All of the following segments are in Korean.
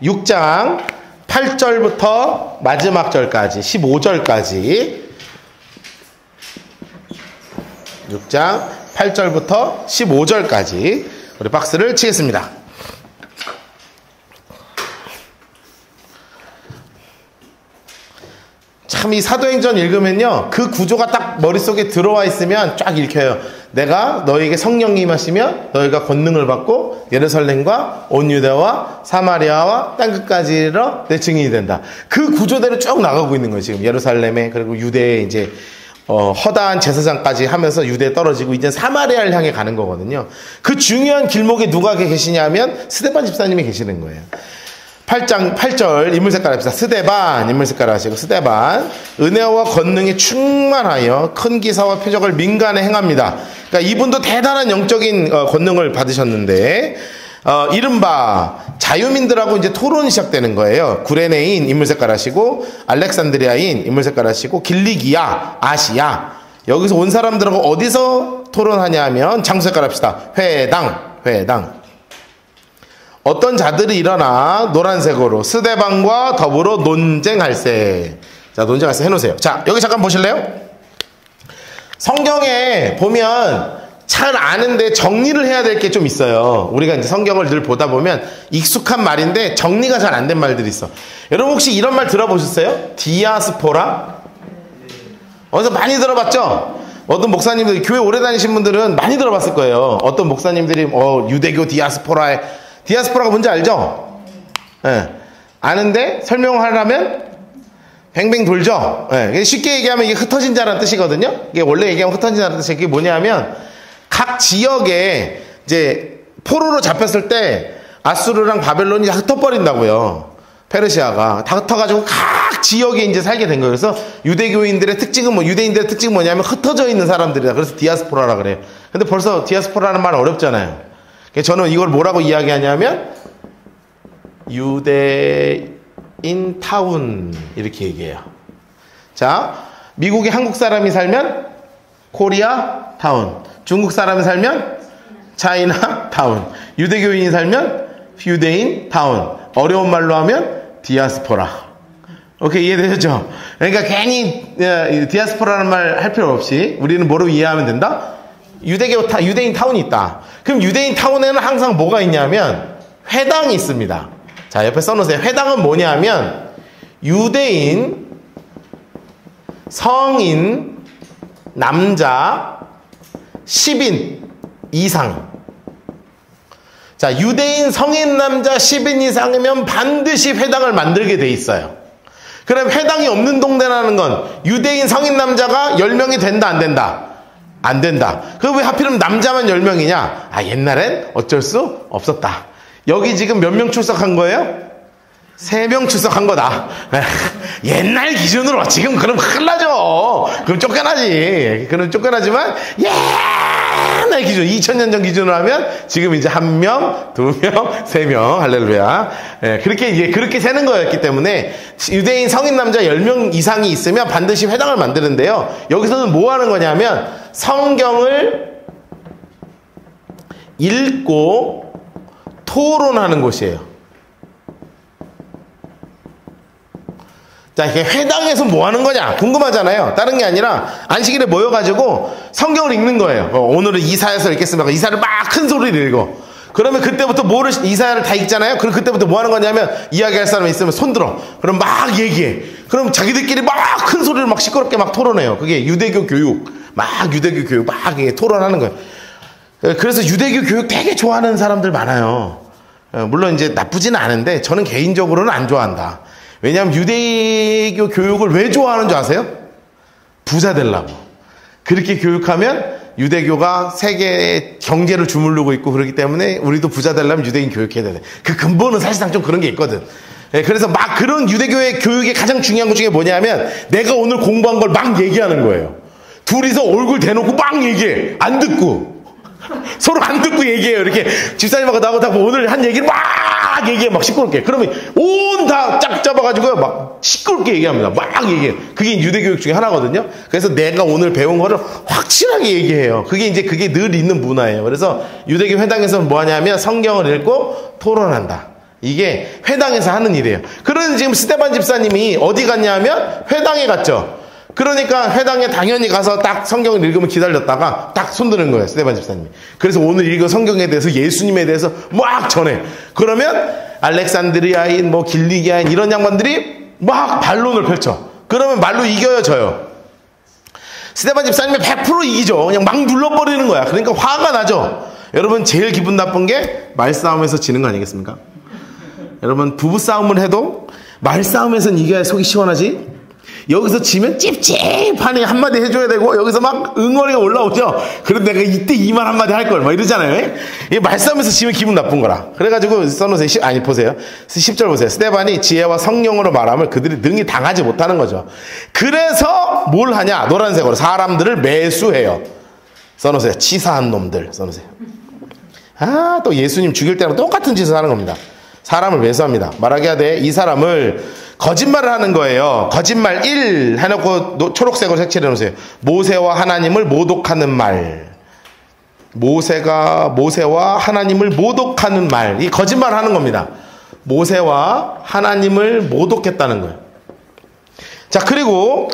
6장 8절부터 마지막 절까지 15절까지 6장 8절부터 15절까지 우리 박스를 치겠습니다. 참 이 사도행전 읽으면요, 그 구조가 딱 머릿속에 들어와 있으면 쫙 읽혀요. 내가 너에게 성령이 임하시면 너희가 권능을 받고 예루살렘과 온 유대와 사마리아와 땅끝까지로 내 증인이 된다. 그 구조대로 쭉 나가고 있는 거예요. 지금 예루살렘에, 그리고 유대에 이제 허다한 제사장까지 하면서 유대에 떨어지고 이제 사마리아를 향해 가는 거거든요. 그 중요한 길목에 누가 계시냐면 스데반 집사님이 계시는 거예요. 8장 8절 인물 색깔 합시다. 스데반 인물 색깔 하시고, 스데반 은혜와 권능에 충만하여 큰 기사와 표적을 민간에 행합니다. 그러니까 이분도 대단한 영적인 권능을 받으셨는데, 이른바 자유민들하고 이제 토론이 시작되는 거예요. 구레네인 인물 색깔 하시고, 알렉산드리아인 인물 색깔 하시고, 길리기아, 아시아, 여기서 온 사람들하고 어디서 토론하냐 하면 장수 색깔 합시다. 회당. 어떤 자들이 일어나 노란색으로 스데반과 더불어 논쟁할세. 자, 논쟁할세 해놓으세요. 자, 여기 잠깐 보실래요? 성경에 보면 잘 아는데 정리를 해야 될 게 좀 있어요. 우리가 이제 성경을 늘 보다 보면 익숙한 말인데 정리가 잘 안 된 말들이 있어. 여러분 혹시 이런 말 들어보셨어요? 디아스포라? 어디서 많이 들어봤죠? 어떤 목사님들, 교회 오래 다니신 분들은 많이 들어봤을 거예요. 어떤 목사님들이 유대교 디아스포라가 뭔지 알죠? 네. 아는데 설명하려면 뱅뱅 돌죠? 네. 쉽게 얘기하면 이게 흩어진 자라는 뜻이거든요. 이게 원래 얘기하면 흩어진 자라는 뜻이 이게 뭐냐면 각 지역에 이제 포로로 잡혔을 때 아수르랑 바벨론이 다 흩어버린다고요. 페르시아가 다 흩어가지고 각 지역에 이제 살게 된 거예요. 그래서 유대인들의 특징은 뭐냐면 흩어져 있는 사람들이다. 그래서 디아스포라라 그래요. 근데 벌써 디아스포라는 말 어렵잖아요. 저는 이걸 뭐라고 이야기하냐면 유대인 타운 이렇게 얘기해요. 자, 미국에 한국 사람이 살면 코리아 타운, 중국 사람이 살면 차이나 타운, 유대교인이 살면 유대인 타운, 어려운 말로 하면 디아스포라. 오케이, 이해되셨죠? 그러니까 괜히 디아스포라는 말 할 필요 없이 우리는 뭐로 이해하면 된다? 유대인 타운이 있다. 그럼 유대인 타운에는 항상 뭐가 있냐면 회당이 있습니다. 자, 옆에 써놓으세요. 회당은 뭐냐면 유대인, 성인, 남자, 10인 이상. 자, 유대인, 성인, 남자, 10인 이상이면 반드시 회당을 만들게 돼 있어요. 그럼 회당이 없는 동네라는 건 유대인, 성인, 남자가 10명이 된다, 안 된다? 안 된다. 그럼 왜 하필이면 남자만 10명이냐? 아, 옛날엔 어쩔 수 없었다. 여기 지금 몇 명 출석한 거예요? 3명 출석한 거다. 옛날 기준으로 지금 그럼 큰일 나죠. 그럼 쫓겨나지. 그럼 쫓겨나지만 옛날 기준, 2000년 전 기준으로 하면 지금 이제 1명, 2명, 3명, 할렐루야. 그렇게 세는 거였기 때문에 유대인 성인 남자 10명 이상이 있으면 반드시 회당을 만드는데요. 여기서는 뭐 하는 거냐면 성경을 읽고 토론하는 곳이에요. 자, 이게 회당에서 뭐 하는 거냐? 궁금하잖아요. 다른 게 아니라 안식일에 모여가지고 성경을 읽는 거예요. 오늘은 이사야서 읽겠습니다. 이사를 막 큰 소리를 읽어. 그러면 그때부터 이사야를 다 읽잖아요. 그럼 그때부터 뭐 하는 거냐면 이야기할 사람이 있으면 손들어. 그럼 막 얘기해. 그럼 자기들끼리 막 큰 소리를 막 시끄럽게 막 토론해요. 그게 유대교 교육. 막 유대교 교육 막 토론하는 거예요. 그래서 유대교 교육 되게 좋아하는 사람들 많아요. 물론 이제 나쁘지는 않은데 저는 개인적으로는 안 좋아한다. 왜냐하면 유대교 교육을 왜 좋아하는 줄 아세요? 부자 되려고. 그렇게 교육하면 유대교가 세계의 경제를 주물르고 있고 그렇기 때문에 우리도 부자 되려면 유대인 교육해야 돼. 그 근본은 사실상 좀 그런 게 있거든. 그래서 막 그런 유대교의 교육의 가장 중요한 것 중에 뭐냐면 내가 오늘 공부한 걸 막 얘기하는 거예요. 둘이서 얼굴 대놓고 막 얘기해. 안 듣고. 서로 안 듣고 얘기해요. 이렇게 집사님하고 나하고 오늘 한 얘기를 막 얘기해. 막 시끄럽게. 그러면 온 다 짝 잡아가지고요. 막 시끄럽게 얘기합니다. 막 얘기해. 그게 유대교육 중에 하나거든요. 그래서 내가 오늘 배운 거를 확실하게 얘기해요. 그게 늘 있는 문화예요. 그래서 유대교 회당에서는 뭐 하냐면 성경을 읽고 토론한다. 이게 회당에서 하는 일이에요. 그러니 지금 스데반 집사님이 어디 갔냐면 회당에 갔죠. 그러니까 회당에 당연히 가서 딱 성경을 읽으면 기다렸다가 딱 손드는 거예요, 스데반 집사님이. 그래서 오늘 읽은 성경에 대해서, 예수님에 대해서 막 전해. 그러면 알렉산드리아인, 뭐 길리기아인 이런 양반들이 막 반론을 펼쳐. 그러면 말로 이겨요, 져요? 스데반 집사님이 100% 이기죠. 그냥 막 눌러버리는 거야. 그러니까 화가 나죠. 여러분, 제일 기분 나쁜 게 말싸움에서 지는 거 아니겠습니까? 여러분, 부부싸움을 해도 말싸움에서는 이겨야 속이 시원하지. 여기서 지면 찝찝하니 한마디 해줘야 되고, 여기서 막 응어리가 올라오죠. 그런데 내가 이때 이 말 한마디 할 걸 막 이러잖아요. 이 말싸움에서 지면 기분 나쁜 거라. 그래가지고 써놓으세요. 보세요. 10절 보세요. 스데반이 지혜와 성령으로 말함을 그들이 능히 당하지 못하는 거죠. 그래서 뭘 하냐? 노란색으로 사람들을 매수해요. 써놓으세요. 치사한 놈들 써놓으세요. 또 예수님 죽일 때랑 똑같은 짓을 하는 겁니다. 사람을 매수합니다. 말하게 하되 이 사람을 거짓말을 하는 거예요. 거짓말 1 해놓고 초록색으로 색칠해 놓으세요. 모세와 하나님을 모독하는 말. 모세와 하나님을 모독하는 말. 이 거짓말을 하는 겁니다. 모세와 하나님을 모독했다는 거예요. 자, 그리고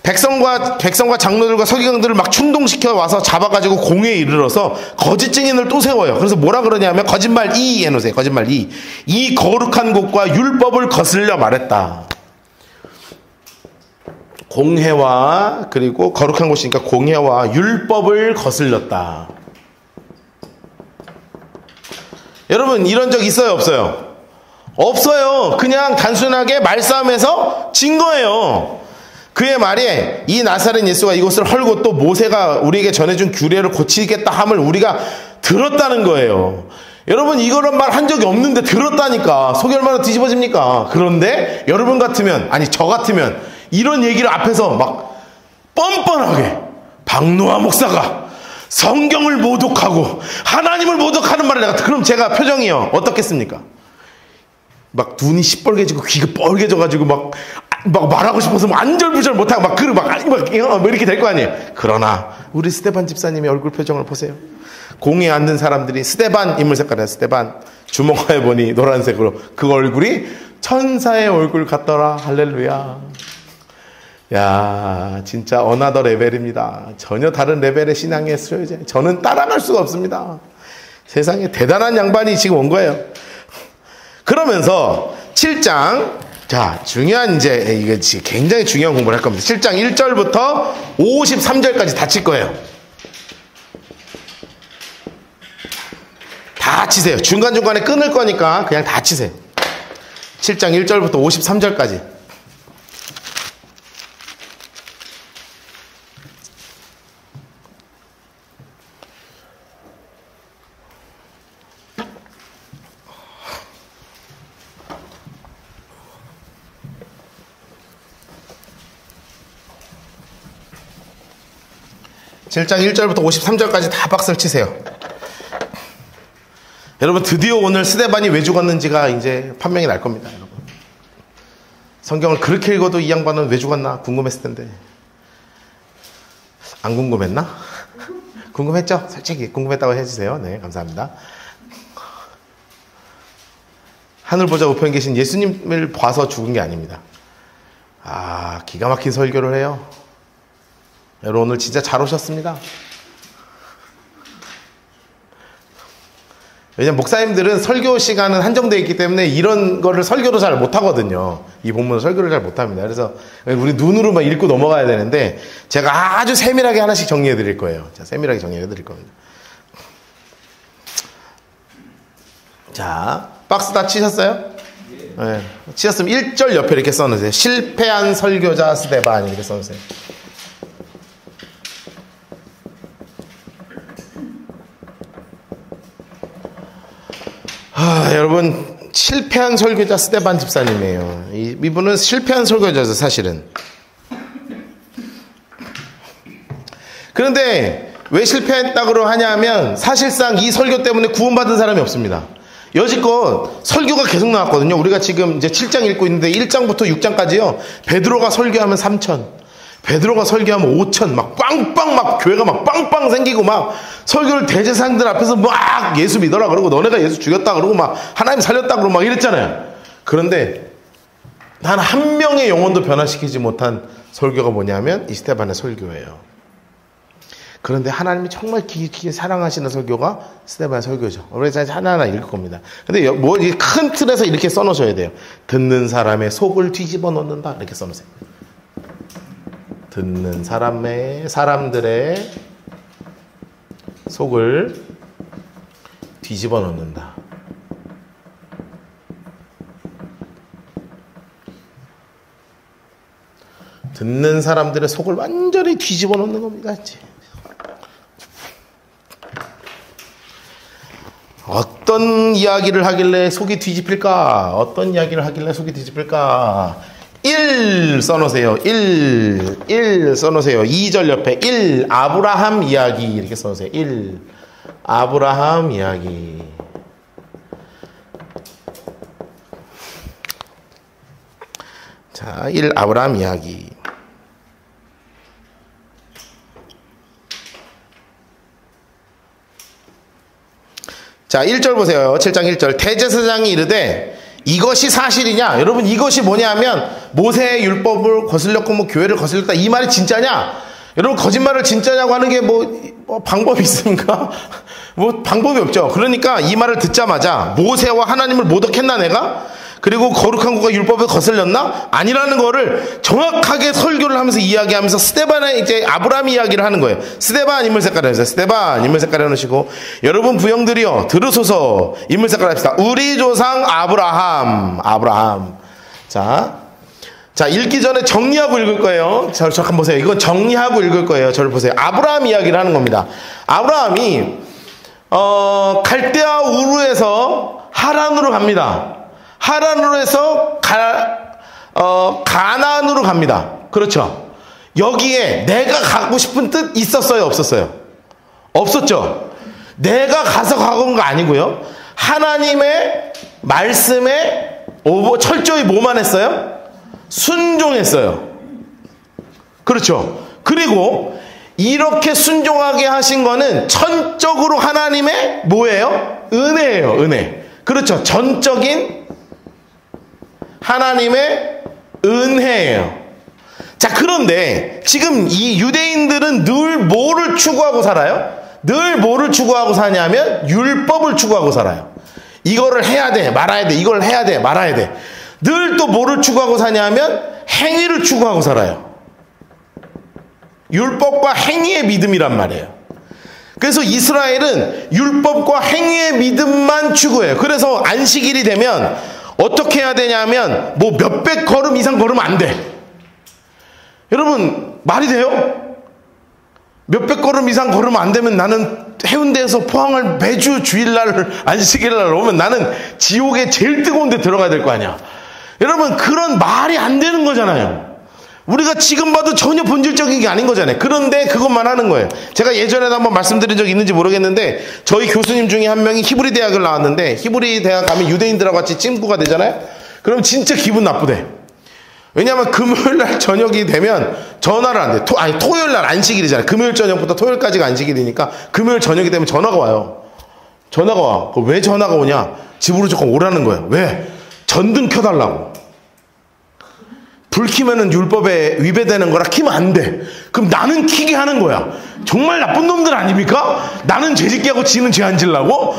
백성과 장로들과 서기관들을 막 충동시켜 와서 잡아가지고 공회에 이르러서 거짓 증인을 또 세워요. 그래서 뭐라 그러냐면 거짓말 2 해놓으세요. 거짓말 2. 이 거룩한 곳과 율법을 거슬려 말했다. 공회와, 그리고 거룩한 곳이니까 공회와 율법을 거슬렸다. 여러분, 이런 적 있어요, 없어요? 없어요. 그냥 단순하게 말싸움에서 진 거예요. 그의 말에 이 나사렛 예수가 이곳을 헐고 또 모세가 우리에게 전해준 규례를 고치겠다 함을 우리가 들었다는 거예요. 여러분, 이런 말 한 적이 없는데 들었다니까. 속이 얼마나 뒤집어집니까? 그런데 여러분 같으면, 아니 저 같으면 이런 얘기를 앞에서 막 뻔뻔하게 박노하 목사가 성경을 모독하고 하나님을 모독하는 말을 내가, 그럼 제가 표정이요 어떻겠습니까? 막 눈이 시뻘개지고 귀가 뻘개져가지고 막 말하고 싶어서 막 안절부절 못하고 막 이렇게 될 거 아니에요. 그러나 우리 스데반 집사님의 얼굴 표정을 보세요. 공에 앉는 사람들이 스데반 인물 색깔이야. 스데반 주먹화해 보니 노란색으로 그 얼굴이 천사의 얼굴 같더라. 할렐루야. 야, 진짜 어나더 레벨입니다. 전혀 다른 레벨의 신앙의 수요자. 저는 따라갈 수가 없습니다. 세상에 대단한 양반이 지금 온 거예요. 그러면서 7장, 자, 중요한 이게 굉장히 중요한 공부를 할 겁니다. 7장 1절부터 53절까지 다 칠 거예요. 다 치세요. 중간중간에 끊을 거니까 그냥 다 치세요. 7장 1절부터 53절까지. 칠 장 1절부터 53절까지 다 박스를 치세요. 여러분, 드디어 오늘 스데반이 왜 죽었는지가 이제 판명이 날 겁니다. 여러분, 성경을 그렇게 읽어도 이 양반은 왜 죽었나 궁금했을 텐데 안 궁금했나? 궁금했죠? 솔직히 궁금했다고 해주세요. 네, 감사합니다. 하늘 보자 우편에 계신 예수님을 봐서 죽은 게 아닙니다. 기가 막힌 설교를 해요. 여러분, 오늘 진짜 잘 오셨습니다. 왜냐면 목사님들은 설교 시간은 한정되어 있기 때문에 이런 거를 설교도 잘 못하거든요. 이 본문은 설교를 잘 못합니다. 그래서 우리 눈으로만 읽고 넘어가야 되는데 제가 아주 세밀하게 하나씩 정리해 드릴 거예요. 자, 세밀하게 정리해 드릴 겁니다. 자, 박스 다 치셨어요? 네. 치셨으면 1절 옆에 이렇게 써놓으세요. 실패한 설교자 스데반 이렇게 써놓으세요. 여러분, 실패한 설교자 스데반 집사님이에요. 이분은 실패한 설교자죠, 사실은. 그런데 왜 실패했다고 하냐면 사실상 이 설교 때문에 구원받은 사람이 없습니다. 여지껏 설교가 계속 나왔거든요. 우리가 지금 이제 7장 읽고 있는데 1장부터 6장까지요. 베드로가 설교하면 3,000, 베드로가 설교하면 5천 막 빵빵 막 교회가 막 빵빵 생기고 막 설교를 대제사장들 앞에서 막 예수 믿어라 그러고 너네가 예수 죽였다 그러고 막 하나님 살렸다 그러고 막 이랬잖아요. 그런데 단 한 명의 영혼도 변화시키지 못한 설교가 뭐냐면 이 스데반의 설교예요. 그런데 하나님이 정말 깊이 사랑하시는 설교가 스데반의 설교죠. 그래서 하나하나 읽을 겁니다. 근데 뭐 큰 틀에서 이렇게 써놓으셔야 돼요. 듣는 사람의 속을 뒤집어 놓는다 이렇게 써놓으세요. 듣는 사람들의 속을 뒤집어 놓는다. 듣는 사람들의 속을 완전히 뒤집어 놓는 겁니다. 어떤 이야기를 하길래 속이 뒤집힐까? 어떤 이야기를 하길래 속이 뒤집힐까? 1 써놓으세요. 1 써놓으세요. 2절 옆에 1 아브라함 이야기 이렇게 써놓으세요. 1 아브라함 이야기. 자, 1 아브라함 이야기. 자, 1절 보세요. 7장 1절. 대제사장이 이르되 이것이 사실이냐? 여러분 이것이 뭐냐면 모세의 율법을 거슬렸고 뭐 교회를 거슬렸다. 이 말이 진짜냐? 여러분 거짓말을 진짜냐고 하는 게 뭐 방법이 있습니까? 뭐 방법이 없죠. 그러니까 이 말을 듣자마자 모세와 하나님을 모독했나 내가? 그리고 거룩한 국가 율법을 거슬렸나? 아니라는 거를 정확하게 설교를 하면서 이야기하면서 스데반의 이제 아브라함 이야기를 하는 거예요. 스데반 인물 색깔 해주세요. 스데반 인물 색깔 해놓으시고 여러분 부형들이요 들으소서 인물 색깔 합시다. 우리 조상 아브라함. 자 읽기 전에 정리하고 읽을 거예요. 저 한번 보세요. 이건 정리하고 읽을 거예요. 저를 보세요. 아브라함 이야기를 하는 겁니다. 아브라함이 갈대아 우르에서 하란으로 갑니다. 하란으로 해서 가나안으로 갑니다. 그렇죠. 여기에 내가 가고 싶은 뜻 있었어요? 없었어요? 없었죠. 내가 가서 가고 온 거 아니고요. 하나님의 말씀에 철저히 뭐만 했어요? 순종했어요. 그렇죠. 그리고 이렇게 순종하게 하신 거는 천적으로 하나님의 뭐예요? 은혜예요. 은혜. 그렇죠. 전적인 하나님의 은혜예요. 자, 그런데 지금 이 유대인들은 늘 뭐를 추구하고 살아요? 늘 뭐를 추구하고 사냐면 율법을 추구하고 살아요. 이거를 해야 돼, 말아야 돼. 이걸 해야 돼, 말아야 돼. 늘 또 뭐를 추구하고 사냐면 행위를 추구하고 살아요. 율법과 행위의 믿음이란 말이에요. 그래서 이스라엘은 율법과 행위의 믿음만 추구해요. 그래서 안식일이 되면 어떻게 해야 되냐면 뭐 몇백 걸음 이상 걸으면 안 돼. 여러분 말이 돼요? 몇백 걸음 이상 걸으면 안 되면 나는 해운대에서 포항을 매주 주일날 안식일날 오면 나는 지옥에 제일 뜨거운 데 들어가야 될 거 아니야. 여러분 그런 말이 안 되는 거잖아요. 우리가 지금 봐도 전혀 본질적인 게 아닌 거잖아요. 그런데 그것만 하는 거예요. 제가 예전에도 한번 말씀드린 적이 있는지 모르겠는데 저희 교수님 중에 한 명이 히브리 대학을 나왔는데 히브리 대학 가면 유대인들하고 같이 친구가 되잖아요. 그럼 진짜 기분 나쁘대. 왜냐하면 금요일날 저녁이 되면 전화를 안 돼. 토요일날 안식일이잖아요. 금요일 저녁부터 토요일까지가 안식일이니까 금요일 저녁이 되면 전화가 와요. 전화가 와. 왜 전화가 오냐? 집으로 조금 오라는 거예요. 왜? 전등 켜달라고. 불 켜면은 율법에 위배되는 거라 켜면 안 돼. 그럼 나는 켜게 하는 거야. 정말 나쁜 놈들 아닙니까? 나는 죄짓게 하고 지는 죄 안 질라고?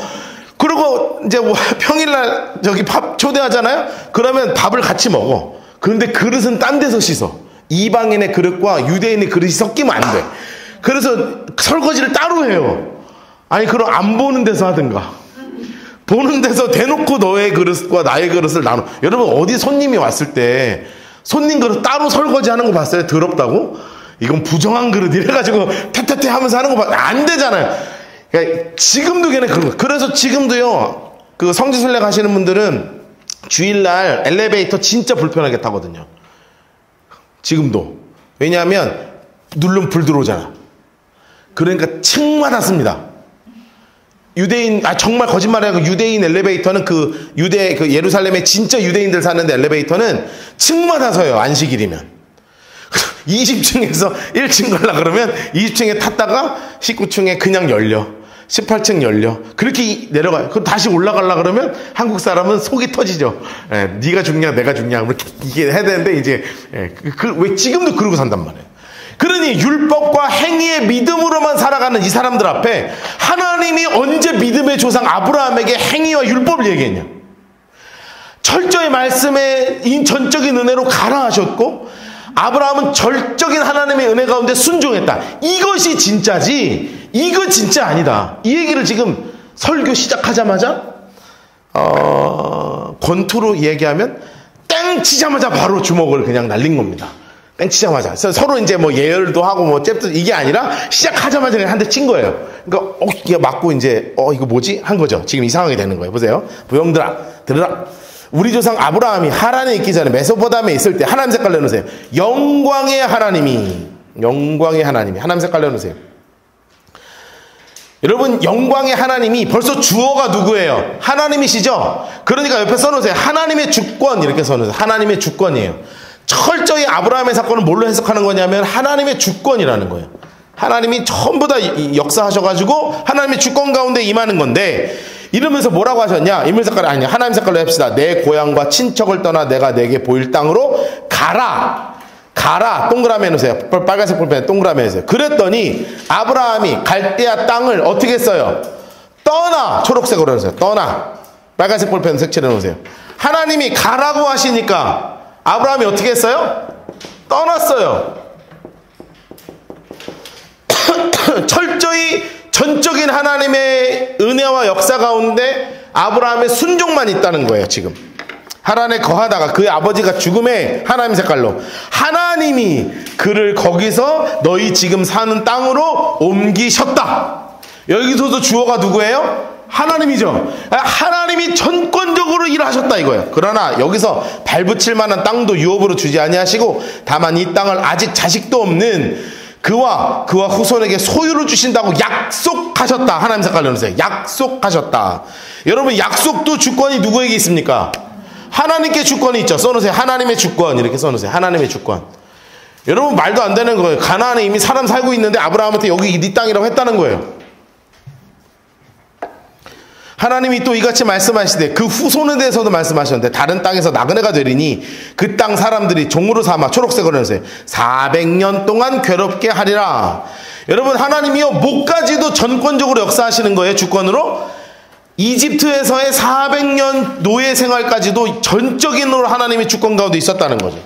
그리고 이제 뭐 평일날 저기 밥 초대하잖아요? 그러면 밥을 같이 먹어. 그런데 그릇은 딴 데서 씻어. 이방인의 그릇과 유대인의 그릇이 섞이면 안 돼. 그래서 설거지를 따로 해요. 아니 그럼 안 보는 데서 하든가. 보는 데서 대놓고 너의 그릇과 나의 그릇을 나눠. 여러분 어디 손님이 왔을 때 손님 그릇 따로 설거지하는 거 봤어요? 더럽다고? 이건 부정한 그릇 이래가지고 태태태 하면서 하는 거 안 되잖아요. 그러니까 지금도 걔네 그런 거. 그래서 지금도요 그 성지순례 가시는 분들은 주일날 엘리베이터 진짜 불편하게 타거든요. 지금도. 왜냐하면 누르면 불 들어오잖아. 그러니까 층마다 씁니다. 유대인, 정말 거짓말이라고 유대인 엘리베이터는 그 예루살렘에 진짜 유대인들 사는데 엘리베이터는 층마다 서요. 안식일이면. 20층에서 1층 가려 그러면 20층에 탔다가 19층에 그냥 열려. 18층 열려. 그렇게 내려가요. 그럼 다시 올라가려 그러면 한국 사람은 속이 터지죠. 예, 네가 죽냐 내가 죽냐 이게 해야 되는데 이제 왜 지금도 그러고 산단 말이에요. 그러니 율법과 행위의 믿음으로만 살아가는 이 사람들 앞에 하나님이 언제 믿음의 조상 아브라함에게 행위와 율법을 얘기했냐. 철저히 말씀에 전적인 은혜로 가라 하셨고 아브라함은 절적인 하나님의 은혜 가운데 순종했다. 이것이 진짜지 이거 진짜 아니다. 이 얘기를 지금 설교 시작하자마자 권투로 얘기하면 땡 치자마자 바로 주먹을 그냥 날린 겁니다. 땡 치자마자 서로 이제 뭐 예열도 하고 뭐 잽도 이게 아니라 시작하자마자 그냥 한 대 친 거예요. 그러니까 이게 맞고 이제 이거 뭐지 한 거죠. 지금 이 상황이 되는 거예요. 보세요. 부형들아 들으라. 우리 조상 아브라함이 하란에 있기 전에 메소포타미아에 있을 때 하나님 색깔 내놓으세요. 영광의 하나님이 하나님 색깔 내놓으세요. 여러분 영광의 하나님이 벌써 주어가 누구예요? 하나님이시죠? 그러니까 옆에 써놓으세요. 하나님의 주권 이렇게 써놓으세요. 하나님의 주권이에요. 철저히 아브라함의 사건을 뭘로 해석하는 거냐면 하나님의 주권이라는 거예요. 하나님이 전부 다 역사하셔가지고 하나님의 주권 가운데 임하는 건데 이러면서 뭐라고 하셨냐? 인물 색깔이 아니야. 하나님 색깔로 합시다. 내 고향과 친척을 떠나 내가 내게 보일 땅으로 가라. 동그라미 해놓으세요. 빨간색 볼펜에 동그라미 해주세요. 그랬더니 아브라함이 갈대아 땅을 어떻게 했어요? 떠나. 초록색으로 해주세요. 떠나. 빨간색 볼펜 색칠해 놓으세요. 하나님이 가라고 하시니까 아브라함이 어떻게 했어요? 떠났어요. 철저히 전적인 하나님의 은혜와 역사 가운데 아브라함의 순종만 있다는 거예요. 지금 하란에 거하다가 그의 아버지가 죽음의 하나님 색깔로 하나님이 그를 거기서 너희 지금 사는 땅으로 옮기셨다. 여기서도 주어가 누구예요? 하나님이죠. 하나님이 전권적으로 일하셨다 이거예요. 그러나 여기서 발붙일 만한 땅도 유업으로 주지 아니하시고 다만 이 땅을 아직 자식도 없는 그와 후손에게 소유를 주신다고 약속하셨다. 하나님 색깔 내놓으세요. 약속하셨다. 여러분 약속도 주권이 누구에게 있습니까? 하나님께 주권이 있죠. 써놓으세요. 하나님의 주권 이렇게 써놓으세요. 하나님의 주권. 여러분 말도 안 되는 거예요. 가나안에 이미 사람 살고 있는데 아브라함한테 여기 네 땅이라고 했다는 거예요. 하나님이 또 이같이 말씀하시되 그 후손에 대해서도 말씀하셨는데 다른 땅에서 나그네가 되리니 그 땅 사람들이 종으로 삼아 초록색으로 해주세요. 400년 동안 괴롭게 하리라. 여러분 하나님이요 목까지도 전권적으로 역사하시는 거예요. 주권으로. 이집트에서의 400년 노예 생활까지도 전적인으로 하나님의 주권 가운데 있었다는 거죠.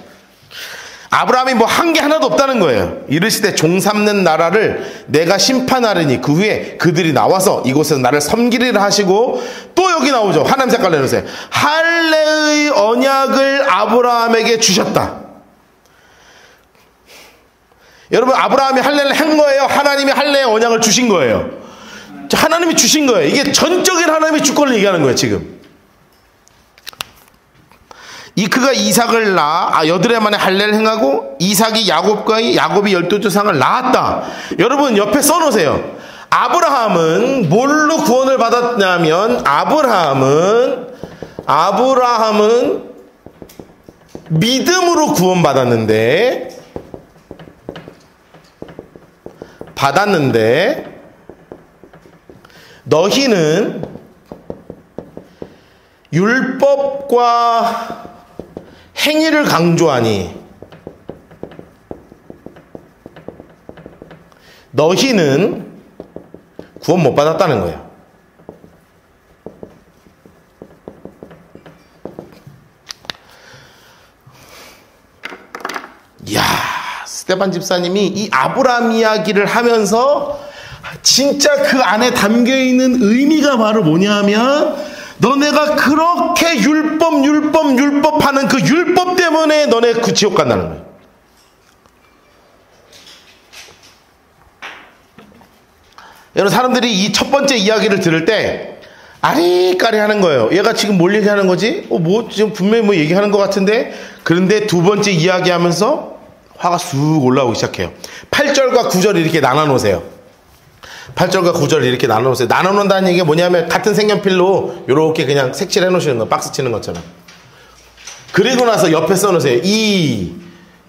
아브라함이 뭐 한 게 하나도 없다는 거예요. 이르시되 종 삼는 나라를 내가 심판하리니 그 후에 그들이 나와서 이곳에서 나를 섬기리라 하시고 또 여기 나오죠. 하나님 색깔 내놓으세요. 할례의 언약을 아브라함에게 주셨다. 여러분 아브라함이 할례를 한 거예요? 하나님이 할례의 언약을 주신 거예요? 하나님이 주신 거예요. 이게 전적인 하나님의 주권을 얘기하는 거예요. 지금 그가 이삭을 낳아 여드레 만에 할례를 행하고 이삭이 야곱이 12조상을 낳았다. 여러분 옆에 써놓으세요. 아브라함은 뭘로 구원을 받았냐면 아브라함은 믿음으로 구원받았는데 너희는 율법과 행위를 강조하니 너희는 구원 못 받았다는 거예요. 이야, 스테반 집사님이 이 아브라함 이야기를 하면서 진짜 그 안에 담겨있는 의미가 바로 뭐냐면 너네가 그렇게 율법 하는 그 율법 때문에 너네 그 지옥 간다는 거예요. 여러분 사람들이 이 첫 번째 이야기를 들을 때 아리까리 하는 거예요. 얘가 지금 뭘 얘기하는 거지? 지금 분명히 뭐 얘기하는 것 같은데. 그런데 두 번째 이야기하면서 화가 쑥 올라오기 시작해요. 8절과 9절 이렇게 나눠놓으세요. 8절과 9절을 이렇게 나눠놓으세요. 나눠놓는다는 얘기가 뭐냐면 같은 색연필로 이렇게 그냥 색칠해 놓으시는 거, 박스 치는 것처럼. 그리고 나서 옆에 써놓으세요. 이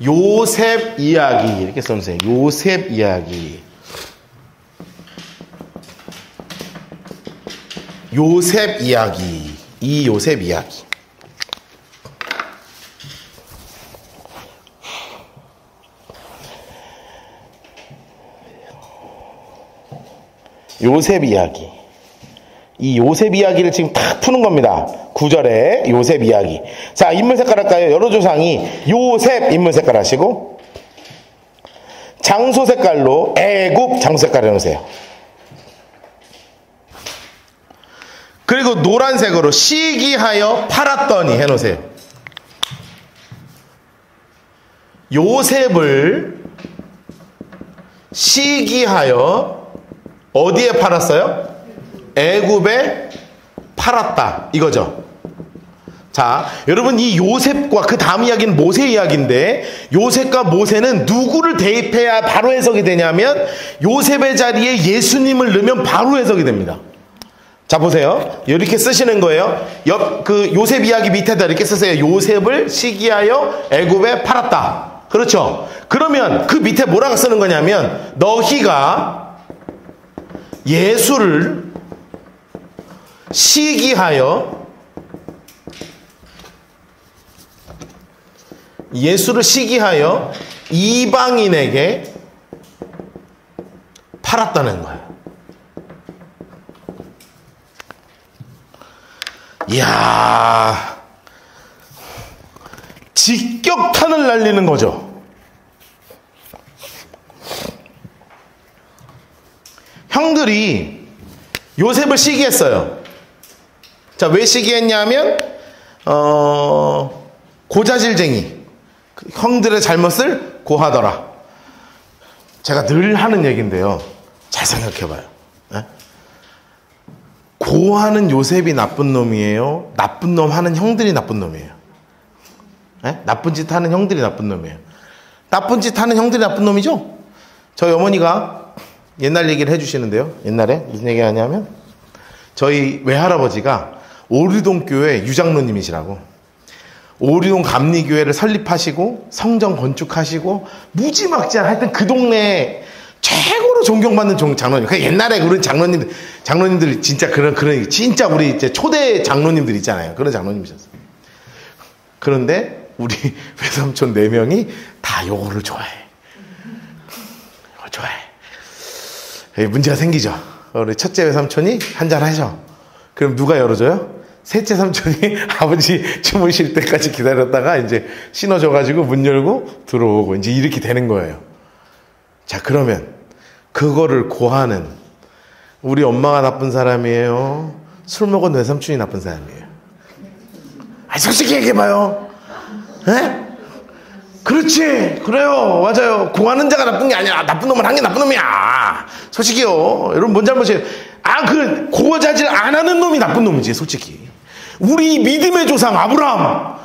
요셉 이야기 이렇게 써주세요. 요셉 이야기. 요셉 이야기. 이 요셉 이야기. 요셉 이야기. 이 요셉 이야기를 지금 다 푸는 겁니다. 9절에 요셉 이야기. 자, 인물 색깔 할까요? 여러 조상이 요셉 인물 색깔 하시고, 장소 색깔로 애굽 장소 색깔 해놓으세요. 그리고 노란색으로 시기하여 팔았더니 해놓으세요. 요셉을 시기하여 어디에 팔았어요? 애굽에 팔았다 이거죠. 자, 여러분 이 요셉과 그 다음 이야기는 모세 이야기인데, 요셉과 모세는 누구를 대입해야 바로 해석이 되냐면 요셉의 자리에 예수님을 넣으면 바로 해석이 됩니다. 자, 보세요. 이렇게 쓰시는 거예요. 그 요셉 이야기 밑에다 이렇게 쓰세요. 요셉을 시기하여 애굽에 팔았다. 그렇죠. 그러면 그 밑에 뭐라고 쓰는 거냐면, 너희가 예수를 시기하여 이방인에게 팔았다는 거예요. 이야, 직격탄을 날리는 거죠. 형들이 요셉을 시기했어요. 자, 왜 시기했냐면 고자질쟁이, 형들의 잘못을 고하더라. 제가 늘 하는 얘기인데요, 잘 생각해봐요. 네? 고하는 요셉이 나쁜 놈이에요? 나쁜 놈 하는 형들이 나쁜 놈이에요? 네? 나쁜 짓 하는 형들이 나쁜 놈이에요? 나쁜 짓 하는 형들이 나쁜 놈이죠? 저희 어머니가 옛날 얘기를 해주시는데요. 옛날에 무슨 얘기 하냐면, 저희 외할아버지가 오류동 교회 유장로님이시라고, 오류동 감리교회를 설립하시고 성전 건축하시고 무지막지한, 하여튼 그 동네에 최고로 존경받는 장로님. 그 옛날에 그런 장로님들 진짜 그런 진짜 우리 이제 초대 장로님들 있잖아요. 그런 장로님이셨어요. 그런데 우리 외삼촌 4명이 다 요거를 좋아해. 이거 좋아해. 문제가 생기죠. 우리 첫째 외삼촌이 한잔 하셔. 그럼 누가 열어줘요? 셋째 삼촌이 아버지 주무실 때까지 기다렸다가 이제 신어줘가지고 문 열고 들어오고, 이제 이렇게 되는 거예요. 자, 그러면 그거를 고하는 우리 엄마가 나쁜 사람이에요? 술 먹은 외삼촌이 나쁜 사람이에요? 아, 솔직히 얘기해봐요. 에? 그렇지, 그래요, 맞아요. 고하는 자가 나쁜 게 아니야. 나쁜 놈은 한 게 나쁜 놈이야. 솔직히요. 여러분, 뭔 잘못이에요? 고자질 안 하는 놈이 나쁜 놈이지, 솔직히. 우리 믿음의 조상 아브라함,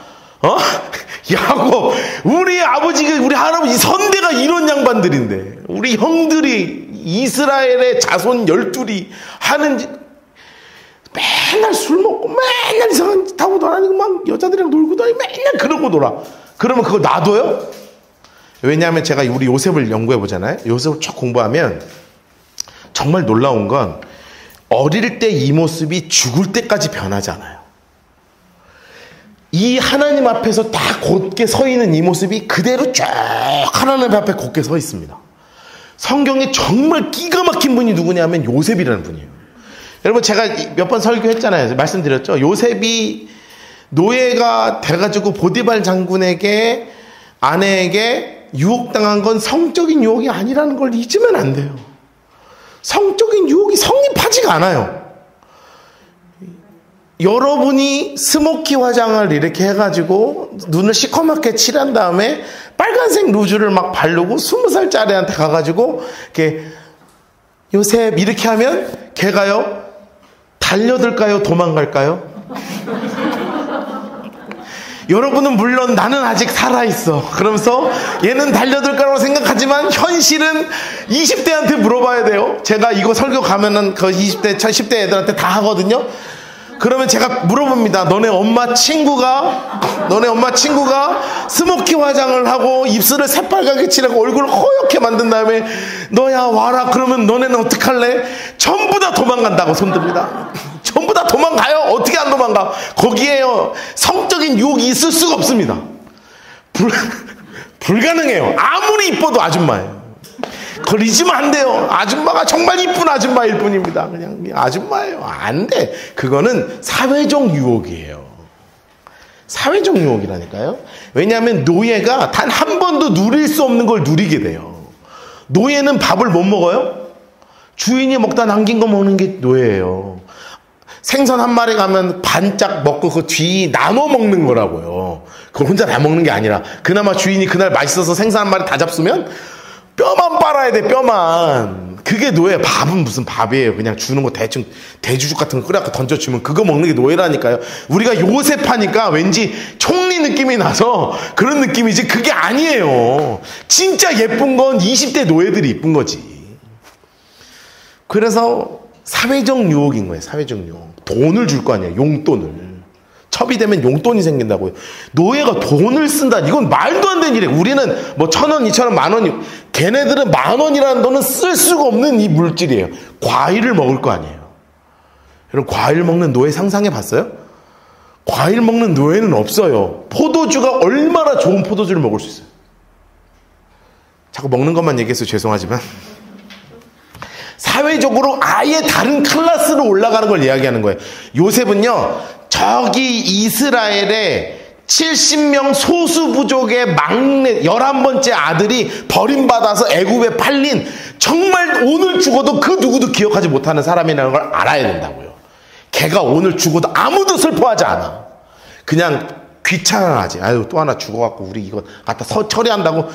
야곱, 우리 아버지, 우리 할아버지 선대가 이런 양반들인데, 우리 형들이 이스라엘의 자손 12이 하는 짓, 맨날 술 먹고 맨날 이상한 짓 하고 다니고 막 여자들이랑 놀고 다니고 맨날 그러고 놀아. 그러면 그거 놔둬요? 왜냐하면 제가 우리 요셉을 연구해 보잖아요. 요셉을 쭉 공부하면 정말 놀라운 건, 어릴 때 이 모습이 죽을 때까지 변하지 않아요. 이 하나님 앞에서 다 곧게 서 있는 이 모습이 그대로 쭉 하나님 앞에 곧게 서 있습니다. 성경에 정말 기가 막힌 분이 누구냐면 요셉이라는 분이에요. 여러분, 제가 몇 번 설교했잖아요. 말씀드렸죠. 요셉이 노예가 돼가지고 보디발 장군에게, 아내에게 유혹당한 건 성적인 유혹이 아니라는 걸 잊으면 안 돼요. 성적인 유혹이 성립하지가 않아요. 여러분이 스모키 화장을 이렇게 해가지고 눈을 시커멓게 칠한 다음에 빨간색 루즈를 막 바르고 20살짜리한테 가가지고 이렇게 요셉 이렇게 하면 걔가요, 달려들까요, 도망갈까요? 여러분은 물론 나는 아직 살아있어 그러면서 얘는 달려들 거라고 생각하지만, 현실은 20대한테 물어봐야 돼요. 제가 이거 설교 가면은 그 20대, 10대 애들한테 다 하거든요. 그러면 제가 물어봅니다. 너네 엄마 친구가 스모키 화장을 하고 입술을 새빨갛게 칠하고 얼굴을 허옇게 만든 다음에 너야 와라 그러면 너네는 어떡할래? 전부 다 도망간다고 손듭니다. 전부 다 도망가요. 어떻게 안 도망가? 거기에요 성적인 유혹이 있을 수가 없습니다. 불가능해요. 아무리 이뻐도 아줌마예요. 그걸 잊으면 안 돼요. 아줌마가 정말 이쁜 아줌마일 뿐입니다. 그냥 아줌마예요. 안 돼. 그거는 사회적 유혹이에요. 사회적 유혹이라니까요. 왜냐하면 노예가 단 한 번도 누릴 수 없는 걸 누리게 돼요. 노예는 밥을 못 먹어요? 주인이 먹다 남긴 거 먹는 게 노예예요. 생선 한 마리 가면 반짝 먹고 그 뒤 나눠 먹는 거라고요. 그걸 혼자 다 먹는 게 아니라 그나마 주인이 그날 맛있어서 생선 한 마리 다 잡수면 뼈만 빨아야 돼. 뼈만. 그게 노예. 밥은 무슨 밥이에요. 그냥 주는 거 대충 대주죽 같은 거 끓여갖고 던져주면 그거 먹는 게 노예라니까요. 우리가 요셉 하니까 왠지 총리 느낌이 나서 그런 느낌이지 그게 아니에요. 진짜 예쁜 건 20대 노예들이 이쁜 거지. 그래서 사회적 유혹인 거예요. 사회적 유혹. 돈을 줄 거 아니에요. 용돈을. 첩이 되면 용돈이 생긴다고요. 노예가 돈을 쓴다. 이건 말도 안 되는 일이에요. 우리는 뭐 1,000원, 2,000원, 10,000원이. 걔네들은 10,000원이라는 돈은 쓸 수가 없는 이 물질이에요. 과일을 먹을 거 아니에요. 여러분 과일 먹는 노예 상상해 봤어요? 과일 먹는 노예는 없어요. 포도주가 얼마나 좋은 포도주를 먹을 수 있어요. 자꾸 먹는 것만 얘기해서 죄송하지만 사회적으로 아예 다른 클래스로 올라가는 걸 이야기하는 거예요. 요셉은요 저기 이스라엘의 70명 소수부족의 막내 11번째 아들이 버림받아서 애굽에 팔린 정말 오늘 죽어도 그 누구도 기억하지 못하는 사람이라는 걸 알아야 된다고요. 걔가 오늘 죽어도 아무도 슬퍼하지 않아. 그냥 귀찮아하지. 아유 또 하나 죽어갖고 우리 이거 갖다 처리한다고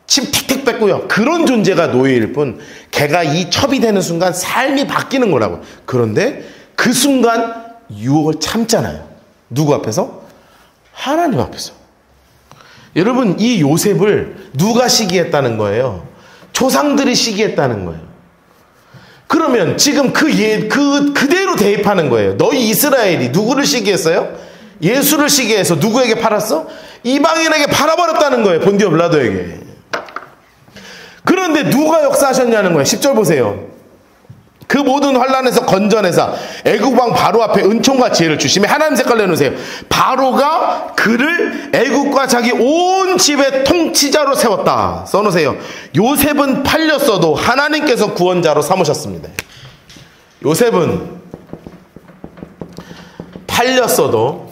침 틱틱 뺏고요. 그런 존재가 노예일 뿐 걔가 이 첩이 되는 순간 삶이 바뀌는 거라고. 그런데 그 순간 유혹을 참잖아요. 누구 앞에서? 하나님 앞에서. 여러분 이 요셉을 누가 시기했다는 거예요? 조상들이 시기했다는 거예요. 그러면 지금 그대로 대입하는 거예요. 너희 이스라엘이 누구를 시기했어요? 예수를 시기해서 누구에게 팔았어? 이방인에게 팔아버렸다는 거예요. 본디오 빌라도에게. 그런데 누가 역사하셨냐는 거예요. 10절 보세요. 그 모든 환난에서 건져내사 애굽 왕 바로 앞에 은총과 지혜를 주시며 하나님 색깔 내놓으세요. 바로가 그를 애굽과 자기 온 집의 통치자로 세웠다. 써놓으세요. 요셉은 팔렸어도 하나님께서 구원자로 삼으셨습니다. 요셉은 팔렸어도